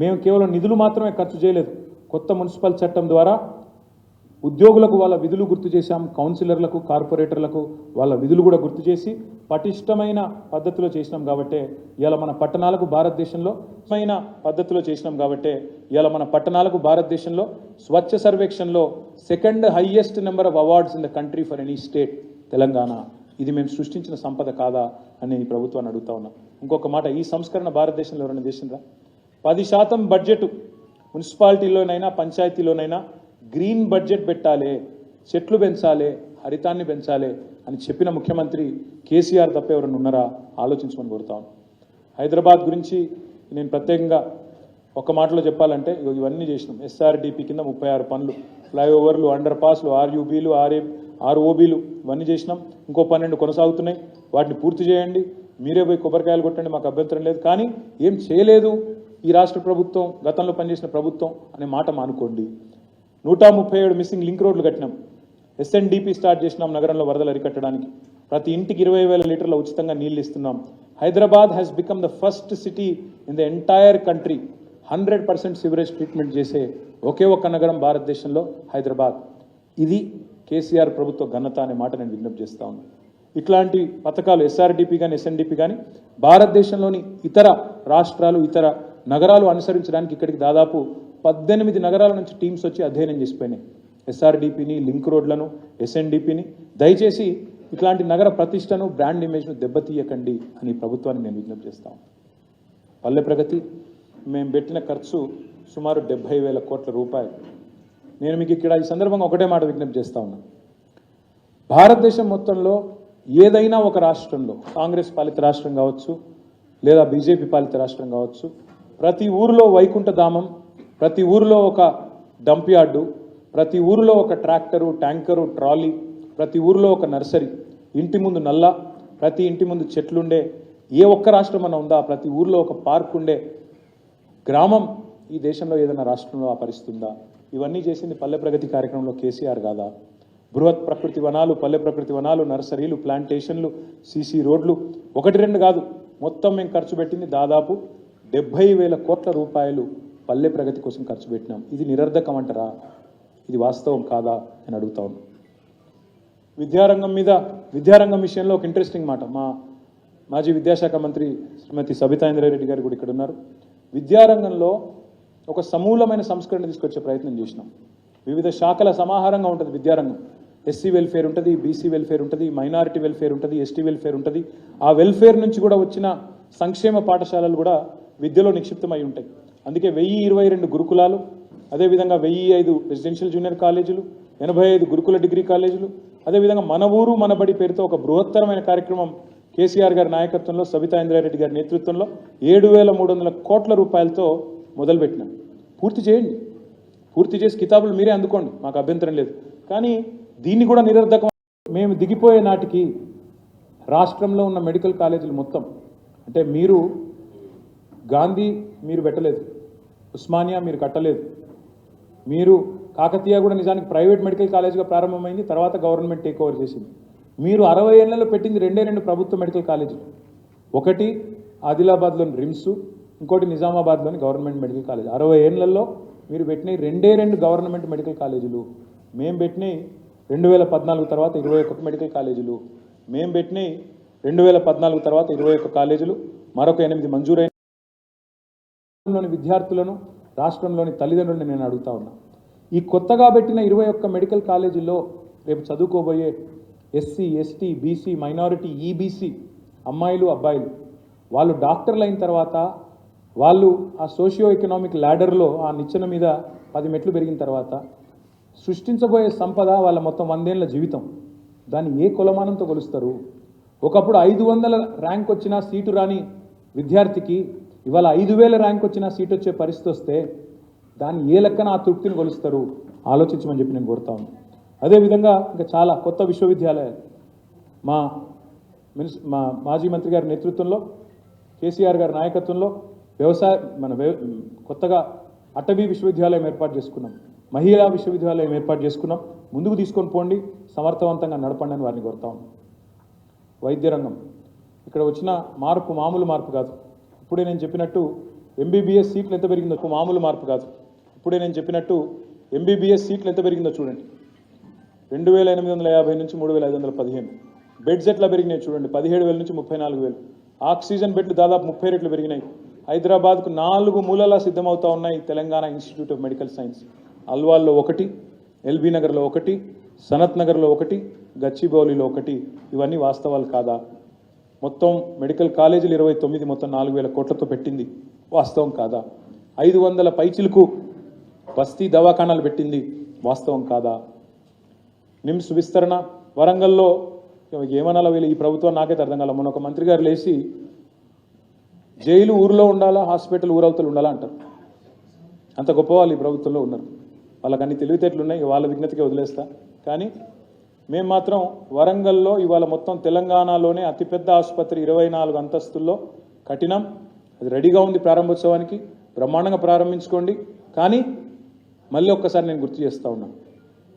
మేము కేవలం నిధులు మాత్రమే ఖర్చు చేయలేదు, కొత్త మున్సిపల్ చట్టం ద్వారా ఉద్యోగులకు వాళ్ళ విధులు గుర్తు చేశాం, కౌన్సిలర్లకు, కార్పొరేటర్లకు వాళ్ళ విధులు కూడా గుర్తు చేసి పటిష్టమైన పద్ధతిలో చేసినాం. కాబట్టే ఇవాళ మన పట్టణాలకు భారతదేశంలో స్వచ్ఛ సర్వేక్షణలో 2nd highest number of awards in the country for any state Telangana. ఇది మేము సృష్టించిన సంపద కాదా అని ఈ ప్రభుత్వాన్ని అడుగుతా ఉన్నాం. ఇంకొక మాట, ఈ సంస్కరణ భారతదేశంలో ఎవరైనా చేసిందా? 10% బడ్జెట్ మున్సిపాలిటీలోనైనా పంచాయతీలోనైనా గ్రీన్ బడ్జెట్ పెట్టాలి, చెట్లు పెంచాలి, హరితాన్ని పెంచాలి అని చెప్పిన ముఖ్యమంత్రి కేసీఆర్ తప్ప ఎవరైనా ఉన్నారా? ఆలోచించమని కోరుతాను. హైదరాబాద్ గురించి నేను ప్రత్యేకంగా ఒక మాటలో చెప్పాలంటే ఇవన్నీ చేసినాం. SRDP కింద 36 పనులు, ఫ్లైఓవర్లు, అండర్ పాస్లు, RUBలు, ROBలు ఇవన్నీ చేసినాం. ఇంకో 12 కొనసాగుతున్నాయి. వాటిని పూర్తి చేయండి, మీరే పోయి కొబ్బరికాయలు కొట్టండి, మాకు అభ్యంతరం లేదు. కానీ ఏం చేయలేదు ఈ రాష్ట్ర ప్రభుత్వం, గతంలో పనిచేసిన ప్రభుత్వం అనే మాట మానుకోండి. 137 మిస్సింగ్ లింక్ రోడ్లు కట్టినాం. SNDP స్టార్ట్ చేసినాం నగరంలో వరదలు అరికట్టడానికి. ప్రతి ఇంటికి 20,000 లీటర్ల ఉచితంగా నీళ్లు ఇస్తున్నాం. Hyderabad has become the first city in the entire country 100% sewerage treatment చేసే ఒకే ఒక్క నగరం భారతదేశంలో హైదరాబాద్. ఇది కేసీఆర్ ప్రభుత్వ ఘనత అనే మాట నేను విజ్ఞప్తి చేస్తా ఉన్నాను. ఇట్లాంటి పథకాలు SRDP కానీ SNDP కానీ భారతదేశంలోని ఇతర రాష్ట్రాలు, ఇతర నగరాలు అనుసరించడానికి ఇక్కడికి దాదాపు 18 నగరాల నుంచి టీమ్స్ వచ్చి అధ్యయనం చేసిపోయినాయి. SRDPని, లింక్ రోడ్లను, SNDPని. దయచేసి ఇట్లాంటి నగర ప్రతిష్టను, బ్రాండ్ ఇమేజ్ను దెబ్బతీయకండి అని ప్రభుత్వాన్ని నేను విజ్ఞప్తి చేస్తాను. పల్లె ప్రగతి మేము పెట్టిన ఖర్చు సుమారు 70,000 కోట్ల రూపాయలు. నేను మీకు ఇక్కడ ఈ సందర్భంగా ఒకటే మాట విజ్ఞప్తి చేస్తా ఉన్నాను. భారతదేశం మొత్తంలో ఏదైనా ఒక రాష్ట్రంలో, కాంగ్రెస్ పాలిత రాష్ట్రం కావచ్చు లేదా బీజేపీ పాలిత రాష్ట్రం కావచ్చు, ప్రతి ఊరిలో వైకుంఠ ధామం, ప్రతి ఊరిలో ఒక డంప్ యార్డు, ప్రతి ఊరిలో ఒక ట్రాక్టరు, ట్యాంకరు, ట్రాలీ, ప్రతి ఊరిలో ఒక నర్సరీ, ఇంటి ముందు నల్ల, ప్రతి ఇంటి ముందు చెట్లుండే ఏ ఒక్క రాష్ట్రం అన్న ఉందా? ప్రతి ఊరిలో ఒక పార్క్ ఉండే గ్రామం ఈ దేశంలో ఏదైనా రాష్ట్రంలో అపరిస్తుందా? ఇవన్నీ చేసింది పల్లె ప్రగతి కార్యక్రమంలో కేసీఆర్ కాదా? బృహత్ ప్రకృతి వనాలు, పల్లె ప్రకృతి వనాలు, నర్సరీలు, ప్లాంటేషన్లు, సీసీ రోడ్లు, 1-2 కాదు, మొత్తం మేము ఖర్చు పెట్టింది దాదాపు 70,000 కోట్ల రూపాయలు పల్లె ప్రగతి కోసం ఖర్చు పెట్టినాం. ఇది నిరర్ధకం అంటారా? ఇది వాస్తవం కాదా అని అడుగుతా ఉన్నాం. విద్యారంగం విషయంలో ఒక ఇంట్రెస్టింగ్ మాట, మా మాజీ విద్యాశాఖ మంత్రి శ్రీమతి సబితా ఇంద్రారెడ్డి గారు కూడా ఇక్కడ ఉన్నారు. విద్యారంగంలో ఒక సమూలమైన సంస్కరణ తీసుకొచ్చే ప్రయత్నం చేసినాం. వివిధ శాఖల సమాహారంగా ఉంటుంది విద్యారంగం. ఎస్సీ వెల్ఫేర్ ఉంటుంది, బీసీ వెల్ఫేర్ ఉంటుంది, మైనారిటీ వెల్ఫేర్ ఉంటుంది, ఎస్టీ వెల్ఫేర్ ఉంటుంది. ఆ వెల్ఫేర్ నుంచి కూడా వచ్చిన సంక్షేమ పాఠశాలలు కూడా విద్యలో నిక్షిప్తమై ఉంటాయి. అందుకే 1022 గురుకులాలు, అదేవిధంగా 1005 రెసిడెన్షియల్ జూనియర్ కాలేజీలు, 85 గురుకుల డిగ్రీ కాలేజీలు, అదేవిధంగా మన ఊరు మన బడి పేరుతో ఒక బృహత్తరమైన కార్యక్రమం కేసీఆర్ గారి నాయకత్వంలో, సబితా ఇంద్రారెడ్డి గారి నేతృత్వంలో 7,300 కోట్ల రూపాయలతో మొదలుపెట్టినాం. పూర్తి చేయండి, పూర్తి చేసి కితాబులు మీరే అందుకోండి, మాకు అభ్యంతరం లేదు. కానీ దీన్ని కూడా నిరర్ధకం. మేము దిగిపోయే నాటికి రాష్ట్రంలో ఉన్న మెడికల్ కాలేజీలు మొత్తం, అంటే మీరు గాంధీ మీరు పెట్టలేదు, ఉస్మానియా మీరు కట్టలేదు, మీరు కాకతీయ కూడా నిజానికి ప్రైవేట్ మెడికల్ కాలేజీగా ప్రారంభమైంది, తర్వాత గవర్నమెంట్ టేక్ ఓవర్ చేసింది. మీరు 60 ఏళ్లలో పెట్టింది 2 ప్రభుత్వ మెడికల్ కాలేజీలు. ఒకటి ఆదిలాబాద్లోని రిమ్స్, ఇంకోటి నిజామాబాద్లోని గవర్నమెంట్ మెడికల్ కాలేజ్. 60 ఏళ్లలో మీరు పెట్టినవి 2 గవర్నమెంట్ మెడికల్ కాలేజీలు. మేము పెట్టినవి 2014 తర్వాత 21 మెడికల్ కాలేజీలు. మేము పెట్టినవి 2014 తర్వాత 21 కాలేజీలు, మరొక 8 మంజూరైన. రాష్ట్రంలోని విద్యార్థులను, రాష్ట్రంలోని తల్లిదండ్రులను నేను అడుగుతా ఉన్నా, ఈ కొత్తగా పెట్టిన 21 మెడికల్ కాలేజీల్లో రేపు చదువుకోబోయే SC, ST, BC, minority, EBC అమ్మాయిలు, అబ్బాయిలు, వాళ్ళు డాక్టర్లు అయిన తర్వాత, వాళ్ళు ఆ సోషియో ఎకనామిక్ ల్యాడర్లో ఆ నిచ్చెన మీద 10 మెట్లు పెరిగిన తర్వాత సృష్టించబోయే సంపద వాళ్ళ మొత్తం 100 ఏళ్ల జీవితం. దాన్ని ఏ కొలమానంతో కొలుస్తారు? ఒకప్పుడు 500 ర్యాంక్ వచ్చినా సీటు రాని విద్యార్థికి ఇవాళ 5,000 ర్యాంక్ వచ్చినా సీట్ వచ్చే పరిస్థితి వస్తే దాన్ని ఏ లెక్కన ఆ తృప్తిని కొలుస్తారు? ఆలోచించమని చెప్పి నేను కోరుతా ఉన్నాను. అదేవిధంగా ఇంకా చాలా కొత్త విశ్వవిద్యాలయాలు మా మాజీ మంత్రి గారి నేతృత్వంలో, కేసీఆర్ గారి నాయకత్వంలో కొత్తగా అటవీ విశ్వవిద్యాలయం ఏర్పాటు చేసుకున్నాం, మహిళా విశ్వవిద్యాలయం ఏర్పాటు చేసుకున్నాం. ముందుకు తీసుకొని పోండి, సమర్థవంతంగా నడపండి అని వారిని కోరుతా ఉన్నాం. వైద్య రంగం, ఇక్కడ వచ్చిన మార్పు మామూలు మార్పు కాదు. ఇప్పుడే నేను చెప్పినట్టు ఎంబీబీఎస్ సీట్లు ఎంత పెరిగిందో, మామూలు మార్పు కాదు. ఇప్పుడే నేను చెప్పినట్టు ఎంబీబీఎస్ సీట్లు ఎంత పెరిగిందో చూడండి. 2,850 నుంచి 3,515. బెడ్స్ ఎట్లా పెరిగినాయి చూడండి, 17,000 నుంచి 34,000. ఆక్సిజన్ బెడ్లు దాదాపు 30 రెట్లు పెరిగినాయి. హైదరాబాద్కు 4 మూలలా సిద్ధమవుతా ఉన్నాయి Telangana institute of medical science. అల్వాల్లో 1, ఎల్బీ నగర్లో 1, సనత్ నగర్లో 1, గచ్చిబౌలిలో 1. ఇవన్నీ వాస్తవాలు కాదా? మొత్తం మెడికల్ కాలేజీలు 29, మొత్తం 4,000 కోట్లతో పెట్టింది, వాస్తవం కాదా? 500 పైచిలకు బస్తీ దవాఖానాలు పెట్టింది, వాస్తవం కాదా? నిమ్స్ విస్తరణ, వరంగల్లో ఏమనాలా వీళ్ళు ఈ ప్రభుత్వం నాకైతే అర్థం కాల. మొన్న ఒక మంత్రి గారు లేచి జైలు ఊరిలో ఉండాలా, హాస్పిటల్ ఊరవతలు ఉండాలా అంటారు. అంత గొప్ప వాళ్ళు ఈ ప్రభుత్వంలో ఉన్నారు. వాళ్ళకి అన్ని తెలివితేటలు ఉన్నాయి, వాళ్ళ విజ్ఞతకే వదిలేస్తా. కానీ మేము మాత్రం వరంగల్లో ఇవాళ మొత్తం తెలంగాణలోనే అతిపెద్ద ఆసుపత్రి 24 అంతస్తుల్లో కట్టినాం. అది రెడీగా ఉంది ప్రారంభోత్సవానికి, బ్రహ్మాండంగా ప్రారంభించుకోండి. కానీ మళ్ళీ ఒక్కసారి నేను గుర్తు చేస్తూ ఉన్నాను,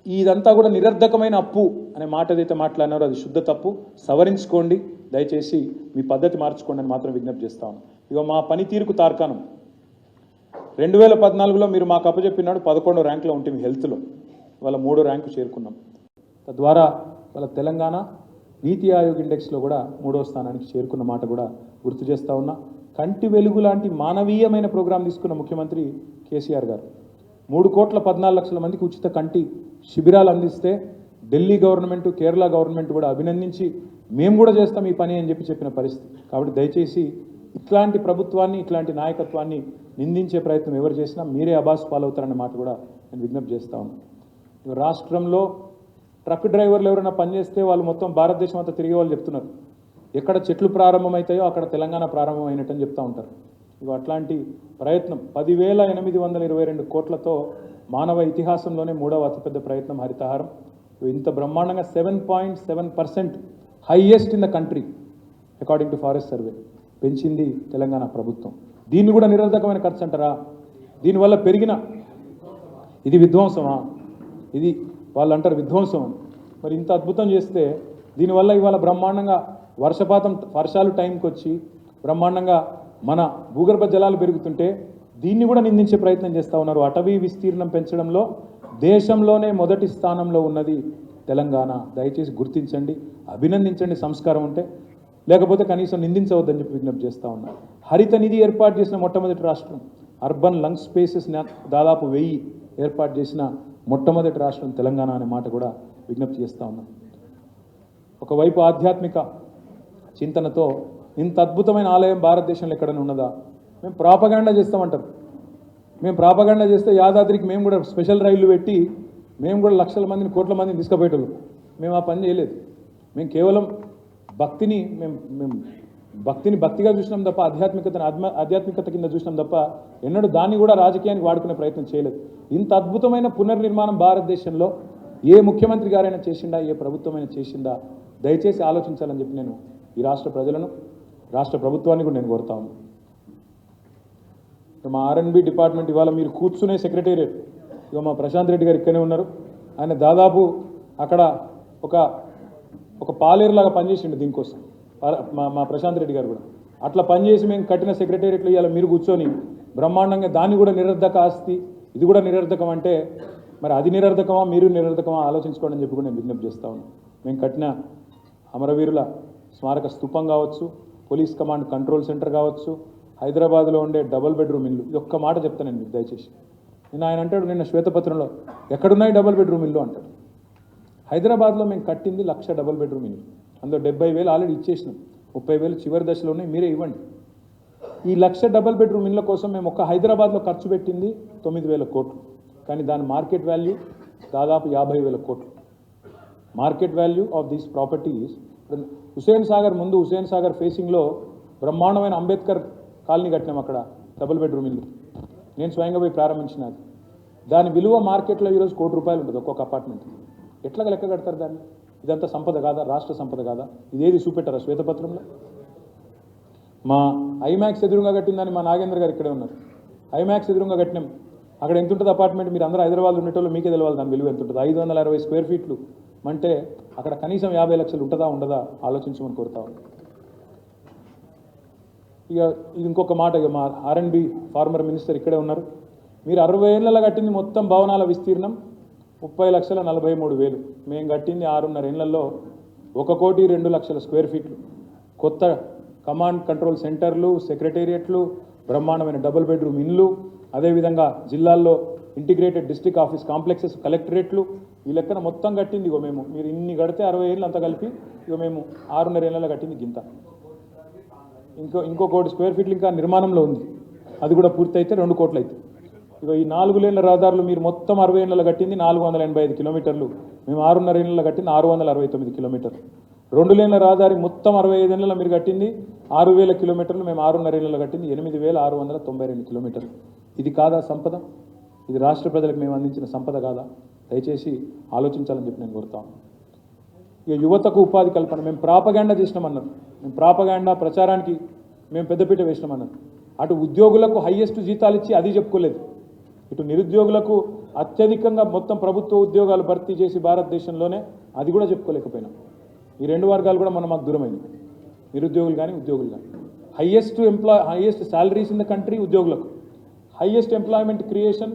ఇదంతా కూడా నిరర్ధకమైన అప్పు అనే మాట ఏదైతే మాట్లాడినారో అది శుద్ధ తప్పు. సవరించుకోండి, దయచేసి మీ పద్ధతి మార్చుకోండి అని మాత్రం విజ్ఞప్తి చేస్తా ఉన్నాను. ఇక మా పనితీరుకు తార్కాణం, 2014లో మీరు మాకు అప్పచెప్పినాడు 11వ ర్యాంకులో ఉంటుంది హెల్త్లో, వాళ్ళ 3వ ర్యాంకు చేరుకున్నాం. తద్వారా వాళ్ళ తెలంగాణ నీతి ఆయోగ్ ఇండెక్స్లో కూడా 3వ స్థానానికి చేరుకున్న మాట కూడా గుర్తు చేస్తూ ఉన్నా. కంటి వెలుగు లాంటి మానవీయమైన ప్రోగ్రాం తీసుకున్న ముఖ్యమంత్రి కేసీఆర్ గారు 3,14,00,000 మందికి ఉచిత కంటి శిబిరాలు అందిస్తే ఢిల్లీ గవర్నమెంట్, కేరళ గవర్నమెంట్ కూడా అభినందించి మేము కూడా చేస్తాం ఈ పని అని చెప్పిన పరిస్థితి. కాబట్టి దయచేసి ఇట్లాంటి ప్రభుత్వాన్ని, ఇట్లాంటి నాయకత్వాన్ని నిందించే ప్రయత్నం ఎవరు చేసినా మీరే అబాస్ పాలవుతారనే మాట కూడా నేను విజ్ఞప్తి చేస్తా ఉన్నాను. రాష్ట్రంలో ట్రక్ డ్రైవర్లు ఎవరైనా పనిచేస్తే వాళ్ళు మొత్తం భారతదేశం అంతా తిరిగే వాళ్ళు చెప్తున్నారు, ఎక్కడ చెట్లు ప్రారంభమవుతాయో అక్కడ తెలంగాణ ప్రారంభమైనట్టు అని చెప్తూ ఉంటారు. ఇవి అట్లాంటి ప్రయత్నం 10,822 కోట్లతో మానవ ఇతిహాసంలోనే మూడవ అతిపెద్ద ప్రయత్నం హరితహారం. ఇంత బ్రహ్మాండంగా 7.7% highest in the country according to forest survey పెంచింది తెలంగాణ ప్రభుత్వం. దీన్ని కూడా నిరర్ధకమైన ఖర్చు అంటారా? దీనివల్ల పెరిగిన ఇది విధ్వంసమా? ఇది వాళ్ళు అంటారు విధ్వంసం. మరి ఇంత అద్భుతం చేస్తే దీనివల్ల ఇవాళ బ్రహ్మాండంగా వర్షాలు టైంకి వచ్చి బ్రహ్మాండంగా మన భూగర్భ జలాలు పెరుగుతుంటే దీన్ని కూడా నిందించే ప్రయత్నం చేస్తూ ఉన్నారు. అటవీ విస్తీర్ణం పెంచడంలో దేశంలోనే మొదటి స్థానంలో ఉన్నది తెలంగాణ. దయచేసి గుర్తించండి, అభినందించండి సంస్కారం ఉంటే, లేకపోతే కనీసం నిందించవద్దని చెప్పి విజ్ఞప్తి చేస్తూ ఉన్నారు. హరిత నిధి ఏర్పాటు చేసిన మొట్టమొదటి రాష్ట్రం, అర్బన్ లంగ్ స్పేసెస్ దాదాపు 1000 ఏర్పాటు చేసిన మొట్టమొదటి రాష్ట్రం తెలంగాణ అనే మాట కూడా విజ్ఞప్తి చేస్తూ ఉన్నాం. ఒకవైపు ఆధ్యాత్మిక చింతనతో ఇంత అద్భుతమైన ఆలయం భారతదేశంలో ఎక్కడైనా ఉన్నదా? మేము ప్రాపగాండా చేస్తామంటారు. మేము ప్రాపగాండా చేస్తే యాదాద్రికి మేము కూడా స్పెషల్ రైళ్లు పెట్టి మేము కూడా లక్షల మందిని కోట్ల మందిని తీసుకుపోయేటోళ్ళు. మేము ఆ పని చేయలేదు. మేము కేవలం భక్తిని భక్తిగా చూసినాం తప్ప ఆధ్యాత్మికత కింద చూసినాం తప్ప ఎన్నడూ దాన్ని కూడా రాజకీయానికి వాడుకునే ప్రయత్నం చేయలేదు. ఇంత అద్భుతమైన పునర్నిర్మాణం భారతదేశంలో ఏ ముఖ్యమంత్రి గారైనా చేసిందా, ఏ ప్రభుత్వమైనా చేసిందా? దయచేసి ఆలోచించాలని చెప్పి నేను ఈ రాష్ట్ర ప్రజలను, రాష్ట్ర ప్రభుత్వాన్ని కూడా నేను కోరుతా ఉన్నాను. మా R&B డిపార్ట్మెంట్ ఇవాళ మీరు కూర్చునే సెక్రటేరియట్, ఇక మా ప్రశాంత్ రెడ్డి గారు ఇక్కడనే ఉన్నారు. ఆయన దాదాపు అక్కడ ఒక పాలేరులాగా పనిచేసిండు దీనికోసం. మా ప్రశాంత్ రెడ్డి గారు కూడా అట్లా పనిచేసి మేము కట్టిన సెక్రటేరియట్లో ఇవాళ మీరు కూర్చొని బ్రహ్మాండంగా దాన్ని కూడా నిరర్ధక ఆస్తి, ఇది కూడా నిరర్ధకం అంటే మరి అది నిరర్ధకమా, మీరు నిరర్ధకమా ఆలోచించుకోండి అని చెప్పి కూడా నేను విజ్ఞప్తి చేస్తా ఉన్నాను. మేము కట్టిన అమరవీరుల స్మారక స్తూపం కావచ్చు, పోలీస్ కమాండ్ కంట్రోల్ సెంటర్ కావచ్చు, హైదరాబాద్లో ఉండే డబుల్ బెడ్రూమ్ ఇల్లు, ఇది ఒక్క మాట చెప్తాను నేను దయచేసి. ఆయన అంటాడు నిన్న శ్వేతపత్రంలో ఎక్కడున్నాయి డబుల్ బెడ్రూమ్ ఇల్లు అంటాడు. హైదరాబాద్లో మేము కట్టింది 1,00,000 డబుల్ బెడ్రూమ్ ఇల్లు. అందులో 70,000 ఆల్రెడీ ఇచ్చేసినాం, 30,000 చివరి దశలో ఉన్నాయి, మీరే ఇవ్వండి. ఈ 1,00,000 డబుల్ బెడ్రూమ్ ఇళ్ళ కోసం మేము ఒక్క హైదరాబాద్లో ఖర్చు పెట్టింది 9,000 కోట్లు. కానీ దాని మార్కెట్ వాల్యూ దాదాపు 50,000 కోట్లు. Market value of these properties. Hussain Sagar ఫేసింగ్లో బ్రహ్మాండమైన అంబేద్కర్ కాలనీ కట్టినాం, అక్కడ డబుల్ బెడ్రూమ్ ఇల్లు నేను స్వయంగా పోయి ప్రారంభించినది. దాని విలువ మార్కెట్లో ఈరోజు ₹1,00,00,000 ఉంటుంది ఒక్కొక్క అపార్ట్మెంట్. ఎట్లా లెక్క కడతారు దాన్ని? ఇదంతా సంపద కాదా? రాష్ట్ర సంపద కాదా? ఇదేది చూపెట్టారా శ్వేతపత్రంలో? మా ఐమాక్స్ ఎదురుగా కట్టిందని మా నాగేంద్ర గారు ఇక్కడే ఉన్నారు. ఐమాక్స్ ఎదురుగా కట్టినాం, అక్కడ ఎంత ఉంటుంది అపార్ట్మెంట్? మీరు అందరూ హైదరాబాద్లో ఉండేటోళ్ళు మీకే తెలియాలి దాని విలువ ఎంత ఉంటుంది. 560 స్క్వేర్ ఫీట్లు అంటే అక్కడ కనీసం 50 లక్షలు ఉంటుందా ఉండదా ఆలోచించమని కోరుతా. ఇక ఇది ఇంకొక మాట, ఇక మా R&B ఫార్మర్ మినిస్టర్ ఇక్కడే ఉన్నారు. మీరు 60 ఏళ్ళలో కట్టింది మొత్తం భవనాల విస్తీర్ణం 30,43,000. మేము కట్టింది 6.5 ఏళ్లలో 1,02,00,000 స్క్వేర్ ఫీట్లు. కొత్త కమాండ్ కంట్రోల్ సెంటర్లు, సెక్రటేరియట్లు, బ్రహ్మాండమైన డబుల్ బెడ్రూమ్ ఇల్లు, అదేవిధంగా జిల్లాల్లో ఇంటిగ్రేటెడ్ డిస్ట్రిక్ట్ ఆఫీస్ కాంప్లెక్సెస్, కలెక్టరేట్లు, ఈ లెక్కన మొత్తం కట్టింది ఇగో మేము. మీరు ఇన్ని కడితే 60 ఏళ్ళు అంతా కలిపి ఇగో మేము 6.5 ఏళ్ళలో కట్టింది గింత. ఇంకో 1 కోటి స్క్వేర్ ఫీట్లు ఇంకా నిర్మాణంలో ఉంది, అది కూడా పూర్తి అయితే 2 కోట్లు అవుతుంది. ఇక ఈ 4 లేన్ల రహదారులు మీరు మొత్తం 60 ఏళ్ళలో కట్టింది 485 కిలోమీటర్లు, మేము 6.5 ఏళ్ళలో కట్టింది 669 కిలోమీటర్లు. 2 లేన్ల రహదారి మొత్తం 65 ఏళ్ళలో మీరు కట్టింది 6,000 కిలోమీటర్లు, మేము 6.5 ఏళ్ళలో కట్టింది 8,692 కిలోమీటర్లు. ఇది కాదా సంపద? ఇది రాష్ట్ర ప్రజలకు మేము అందించిన సంపద కాదా? దయచేసి ఆలోచించాలని చెప్పి నేను కోరుతాను. ఇక యువతకు ఉపాధి కల్పన, మేము ప్రాపగాండా చేసినామన్నారు. మేము ప్రాపగాండా ప్రచారానికి మేము పెద్దపీట వేసినామన్నారు. అటు ఉద్యోగులకు హైయెస్ట్ జీతాలు ఇచ్చి అది చెప్పుకోలేదు, ఇటు నిరుద్యోగులకు అత్యధికంగా మొత్తం ప్రభుత్వ ఉద్యోగాలు భర్తీ చేసి భారతదేశంలోనే అది కూడా చెప్పుకోలేకపోయినాం. ఈ 2 వర్గాలు కూడా మాకు దూరమైంది, నిరుద్యోగులు కానీ ఉద్యోగులు కానీ. Highest salaries in the country ఉద్యోగులకు, హైయెస్ట్ ఎంప్లాయ్మెంట్ క్రియేషన్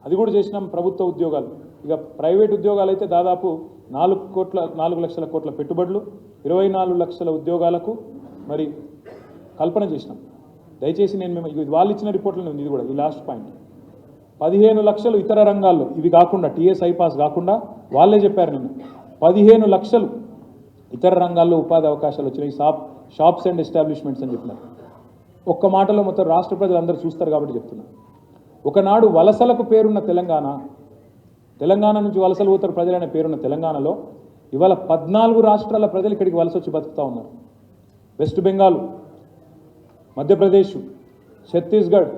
అది కూడా చేసినాం ప్రభుత్వ ఉద్యోగాలు. ఇక ప్రైవేట్ ఉద్యోగాలు అయితే దాదాపు 4 లక్షల కోట్ల పెట్టుబడులు, 24 లక్షల ఉద్యోగాలకు మరి కల్పన చేసినాం. దయచేసి నేను వాళ్ళు ఇచ్చిన రిపోర్ట్లో ఉంది ఇది కూడా. ఈ లాస్ట్ పాయింట్ 15 లక్షలు ఇతర రంగాల్లో, ఇవి కాకుండా టీఎస్ ఐపాస్ కాకుండా వాళ్ళే చెప్పారు నిన్న 15 లక్షలు ఇతర రంగాల్లో ఉపాధి అవకాశాలు వచ్చినాయి, షాప్స్ అండ్ ఎస్టాబ్లిష్మెంట్స్ అని చెప్పినారు. ఒక్క మాటలో మొత్తం రాష్ట్ర ప్రజలు అందరూ చూస్తారు కాబట్టి చెప్తున్నారు. ఒకనాడు వలసలకు పేరున్న తెలంగాణ నుంచి వలసలు పోతారు ప్రజలైన పేరున్న తెలంగాణలో ఇవాళ 14 రాష్ట్రాల ప్రజలు ఇక్కడికి వలస వచ్చి బతుకుతూ ఉన్నారు. వెస్ట్ బెంగాల్, మధ్యప్రదేశ్, ఛత్తీస్గఢ్,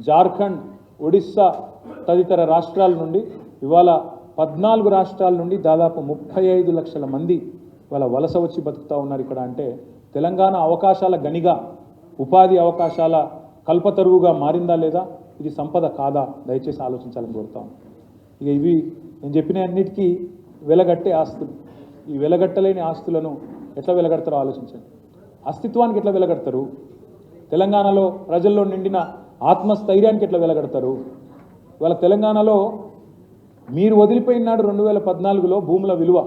జార్ఖండ్, ఒడిస్సా తదితర రాష్ట్రాల నుండి ఇవాళ 14 రాష్ట్రాల నుండి దాదాపు 35 లక్షల మంది ఇవాళ వలస వచ్చి బతుకుతూ ఉన్నారు ఇక్కడ. అంటే తెలంగాణ అవకాశాల గనిగా, ఉపాధి అవకాశాల కల్పతరువుగా మారిందా లేదా, ఇది సంపద కాదా, దయచేసి ఆలోచించాలని కోరుతాం. ఇక ఇవి నేను చెప్పిన అన్నిటికీ వెలగట్టే ఆస్తులు. ఈ వెలగట్టలేని ఆస్తులను ఎట్లా వెలగడతారో ఆలోచించండి. అస్తిత్వానికి ఎట్లా వెలగడతారు? తెలంగాణలో ప్రజల్లో నిండిన ఆత్మస్థైర్యానికి ఎట్లా వెలగడతారు? ఇవాళ తెలంగాణలో మీరు వదిలిపోయినాడు 2014లో భూముల విలువ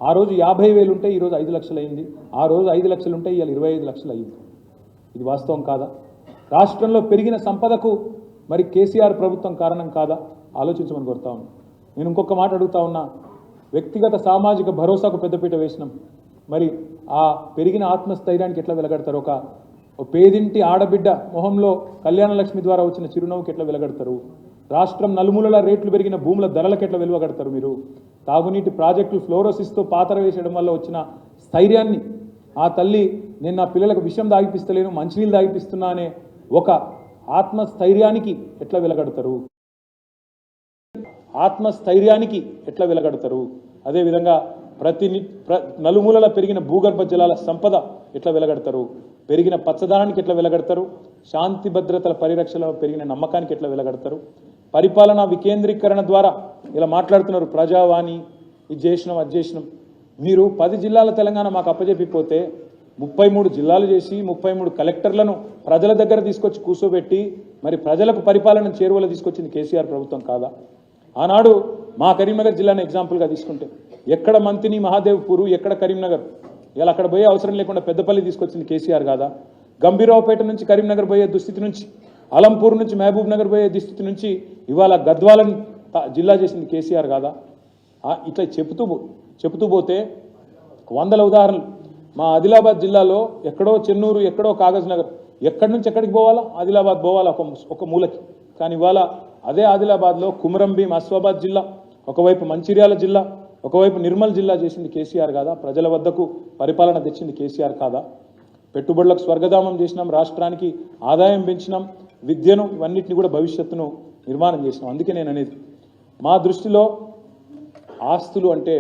ఆ రోజు 50,000 ఉంటే ఈరోజు 5 లక్షలు అయింది. ఆ రోజు 5 లక్షలు ఉంటే ఇవాళ 25 లక్షలు అయింది. ఇది వాస్తవం కాదా? రాష్ట్రంలో పెరిగిన సంపదకు మరి కేసీఆర్ ప్రభుత్వం కారణం కాదా? ఆలోచించమని కోరుతా ఉన్నా. నేను ఇంకొక మాట అడుగుతా ఉన్నా. వ్యక్తిగత సామాజిక భరోసాకు పెద్దపీట వేసినాం. మరి ఆ పెరిగిన ఆత్మస్థైర్యానికి ఎట్లా వెలగడతారు? ఒక పేదింటి ఆడబిడ్డ మొహంలో కళ్యాణ లక్ష్మి ద్వారా వచ్చిన చిరునవ్వుకి ఎట్లా వెలగడతారు? రాష్ట్రం నలుమూలల రేట్లు పెరిగిన భూముల ధరలకు ఎట్లా వెలువగడతారు మీరు? తాగునీటి ప్రాజెక్టులు ఫ్లోరోసిస్తో పాతర వేసేయడం వల్ల వచ్చిన స్థైర్యాన్ని ఆ తల్లి నేను నా పిల్లలకు విషం దాగిపిస్తలేను, మంచినీళ్ళు దాగిపిస్తున్నా అనే ఒక ఆత్మస్థైర్యానికి ఎట్లా వెలగడతారు? ఆత్మస్థైర్యానికి ఎట్లా వెలగడతారు? అదేవిధంగా నలుమూలల పెరిగిన భూగర్భ జలాల సంపద ఎట్లా వెలగడతారు? పెరిగిన పచ్చదనానికి ఎట్లా వెలగడతారు? శాంతి భద్రతల పరిరక్షణలో పెరిగిన నమ్మకానికి ఎట్లా వెలగడతారు? పరిపాలనా వికేంద్రీకరణ ద్వారా ఇలా మాట్లాడుతున్నారు, ప్రజావాణి ఇది చేసినాం అది చేసినాం. మీరు 10 జిల్లాల తెలంగాణ మాకు అప్పజెప్పిపోతే 33 జిల్లాలు చేసి 33 కలెక్టర్లను ప్రజల దగ్గర తీసుకొచ్చి కూర్చోబెట్టి మరి ప్రజలకు పరిపాలన చేరువలో తీసుకొచ్చింది కేసీఆర్ ప్రభుత్వం కాదా? ఆనాడు మా కరీంనగర్ జిల్లాను ఎగ్జాంపుల్గా తీసుకుంటే ఎక్కడ మంతిని మహాదేవ్పూరు, ఎక్కడ కరీంనగర్, ఇలా అక్కడ పోయే అవసరం లేకుండా పెద్దపల్లి తీసుకొచ్చింది కేసీఆర్ కాదా? గంభీరావుపేట నుంచి కరీంనగర్ పోయే దుస్థితి నుంచి, అలంపూర్ నుంచి మహబూబ్ నగర్ పోయే దుస్థితి నుంచి ఇవాళ గద్వాలను జిల్లా చేసింది కేసీఆర్ కాదా? ఇట్లా చెబుతూ పోతే 100 ఉదాహరణలు. మా ఆదిలాబాద్ జిల్లాలో ఎక్కడో చెన్నూరు, ఎక్కడో కాగజ్ నగర్, ఎక్కడి నుంచి ఎక్కడికి పోవాలా? ఆదిలాబాద్ పోవాలా ఒక మూలకి. కానీ ఇవాళ అదే ఆదిలాబాద్లో కుమరంభీం, అస్వాబాద్ జిల్లా, ఒకవైపు మంచిర్యాల జిల్లా, ఒకవైపు నిర్మల్ జిల్లా చేసింది కేసీఆర్ కాదా? ప్రజల వద్దకు పరిపాలన తెచ్చింది కేసీఆర్ కాదా? పెట్టుబడులకు స్వర్గధామం చేసినాం, రాష్ట్రానికి ఆదాయం పెంచినాం, విద్యను ఇవన్నిటిని కూడా భవిష్యత్తును నిర్మాణం చేసినాం. అందుకే నేను అనేది, మా దృష్టిలో ఆస్తులు అంటే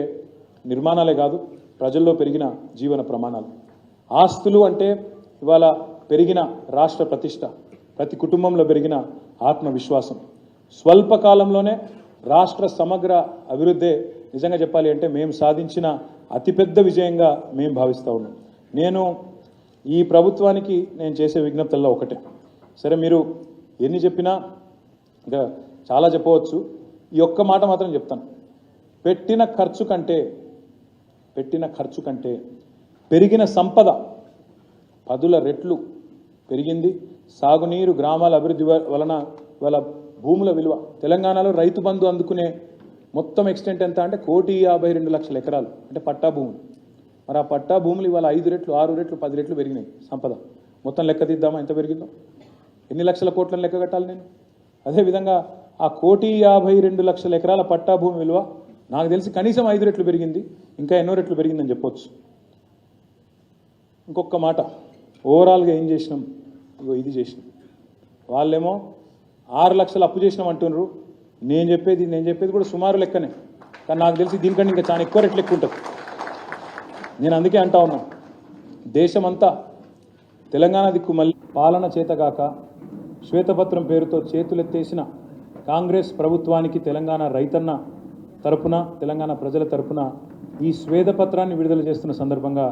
నిర్మాణాలే కాదు, ప్రజల్లో పెరిగిన జీవన ప్రమాణాలు. ఆస్తులు అంటే ఇవాళ పెరిగిన రాష్ట్ర ప్రతిష్ట, ప్రతి కుటుంబంలో పెరిగిన ఆత్మవిశ్వాసం, స్వల్పకాలంలోనే రాష్ట్ర సమగ్ర అభివృద్ధి నిజంగా చెప్పాలి అంటే మేము సాధించిన అతిపెద్ద విజయంగా మేము భావిస్తూ ఉన్నాం. నేను ఈ ప్రభుత్వానికి నేను చేసే విజ్ఞప్తుల్లో ఒకటే, సరే మీరు ఎన్ని చెప్పినా ఇంకా చాలా చెప్పవచ్చు, ఈ ఒక్క మాట మాత్రం చెప్తాను. పెట్టిన ఖర్చు కంటే పెరిగిన సంపద 10 రెట్లు పెరిగింది. సాగునీరు, గ్రామాల అభివృద్ధి వలన వాళ్ళ భూముల విలువ, తెలంగాణలో రైతు బంధు అందుకునే మొత్తం ఎక్స్టెంట్ ఎంత అంటే 1,52,00,000 ఎకరాలు అంటే పట్టా భూములు. మరి ఆ పట్టా భూములు ఇవాళ 5 రెట్లు, 6 రెట్లు, 10 రెట్లు పెరిగినాయి సంపద. మొత్తం లెక్క తీద్దామా ఎంత పెరిగిందో? ఎన్ని లక్షల కోట్లను లెక్క కట్టాలి నేను? అదేవిధంగా ఆ 1,52,00,000 ఎకరాల పట్టా భూమి విలువ నాకు తెలిసి కనీసం 5 రెట్లు పెరిగింది, ఇంకా ఎన్నో రెట్లు పెరిగిందని చెప్పొచ్చు. ఇంకొక మాట, ఓవరాల్గా ఏం చేసినాం? ఇగో ఇది చేసినాం. వాళ్ళేమో 6 లక్షలు అప్పు చేసినాం అంటున్నారు. నేను చెప్పేది కూడా సుమారు లెక్కనే, కానీ నాకు తెలిసి దీనికంటే ఇంకా చాలా ఎక్కువ రెట్లు ఎక్కువ ఉంటుంది. నేను అందుకే అంటా ఉన్నా, దేశమంతా తెలంగాణ దిక్కు మళ్ళీ పాలన చేతగాక శ్వేతపత్రం పేరుతో చేతులెత్తేసిన కాంగ్రెస్ ప్రభుత్వానికి తెలంగాణ రైతన్న తరపున, తెలంగాణ ప్రజల తరపున ఈ శ్వేతపత్రాన్ని విడుదల చేస్తున్న సందర్భంగా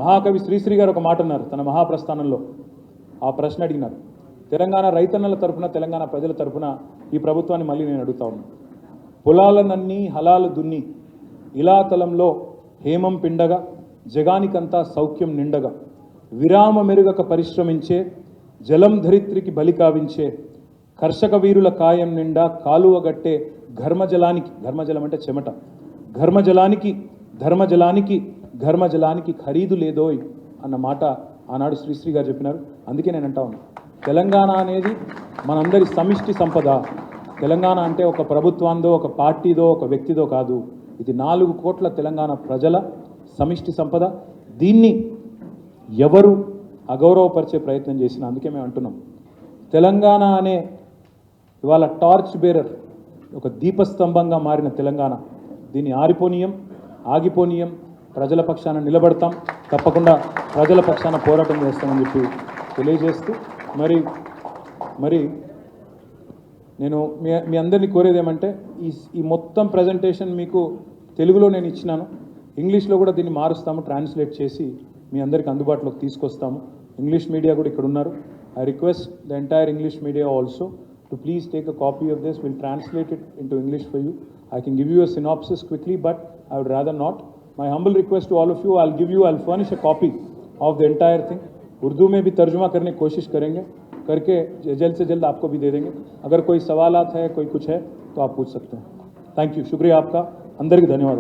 మహాకవి శ్రీశ్రీ గారు ఒక మాట అన్నారు తన మహాప్రస్థానంలో. ఆ ప్రశ్న అడిగినారు, తెలంగాణ రైతన్నల తరపున, తెలంగాణ ప్రజల తరపున ఈ ప్రభుత్వాన్ని మళ్ళీ నేను అడుగుతా ఉన్నాను. పొలాలనన్నీ హలాలు దున్ని ఇలాతలంలో హేమం పిండగా, జగానికంతా సౌఖ్యం నిండగా, విరామ మెరుగక పరిశ్రమించే, జలం ధరిత్రికి బలి కావించే, కర్షక వీరుల కాయం నిండా కాలువగట్టే ఘర్మజలానికి, ఘర్మజలం అంటే చెమట, ధర్మజలానికి ఖరీదు లేదోయ్ అన్న మాట ఆనాడు శ్రీశ్రీ గారు చెప్పినారు. అందుకే నేను అంటా ఉన్నా, తెలంగాణ అనేది మనందరి సమిష్టి సంపద. తెలంగాణ అంటే ఒక ప్రభుత్వాందో, ఒక పార్టీదో, ఒక వ్యక్తిదో కాదు. ఇది 4 కోట్ల తెలంగాణ ప్రజల సమిష్టి సంపద. దీన్ని ఎవరు అగౌరవపరిచే ప్రయత్నం చేసినా, అందుకే మేము అంటున్నాం, తెలంగాణ అనే ఇవాళ టార్చ్ బేరర్, ఒక దీపస్తంభంగా మారిన తెలంగాణ, దీన్ని ఆగిపోనీయం, ప్రజల పక్షాన నిలబడతాం, తప్పకుండా ప్రజల పక్షాన పోరాటం చేస్తామని చెప్పి తెలియజేస్తూ మరి నేను మీ అందరినీ కోరేది ఏమంటే ఈ మొత్తం ప్రజెంటేషన్ మీకు తెలుగులో నేను ఇచ్చినాను, ఇంగ్లీష్లో కూడా దీన్ని మారుస్తాము, ట్రాన్స్లేట్ చేసి మీ అందరికి అందుబాటులోకి తీసుకొస్తాము. ఇంగ్లీష్ మీడియా కూడా ఇక్కడ ఉన్నారు. I request the entire English media also to please take a copy of this. We'll translate it into English for you. I can give you a synopsis quickly, but I would rather not. My humble request to all of you, I'll furnish a copy of the entire thing. Urdu में भी तर्जुमा करने की कोशिश करेंगे, करके जल्द से जल्द आपको भी दे देंगे. अगर कोई सवालात है, कोई कुछ है तो आप पूछ सकते हैं. थैंक यू, शुक्रिया आपका, अंदर की धन्यवाद.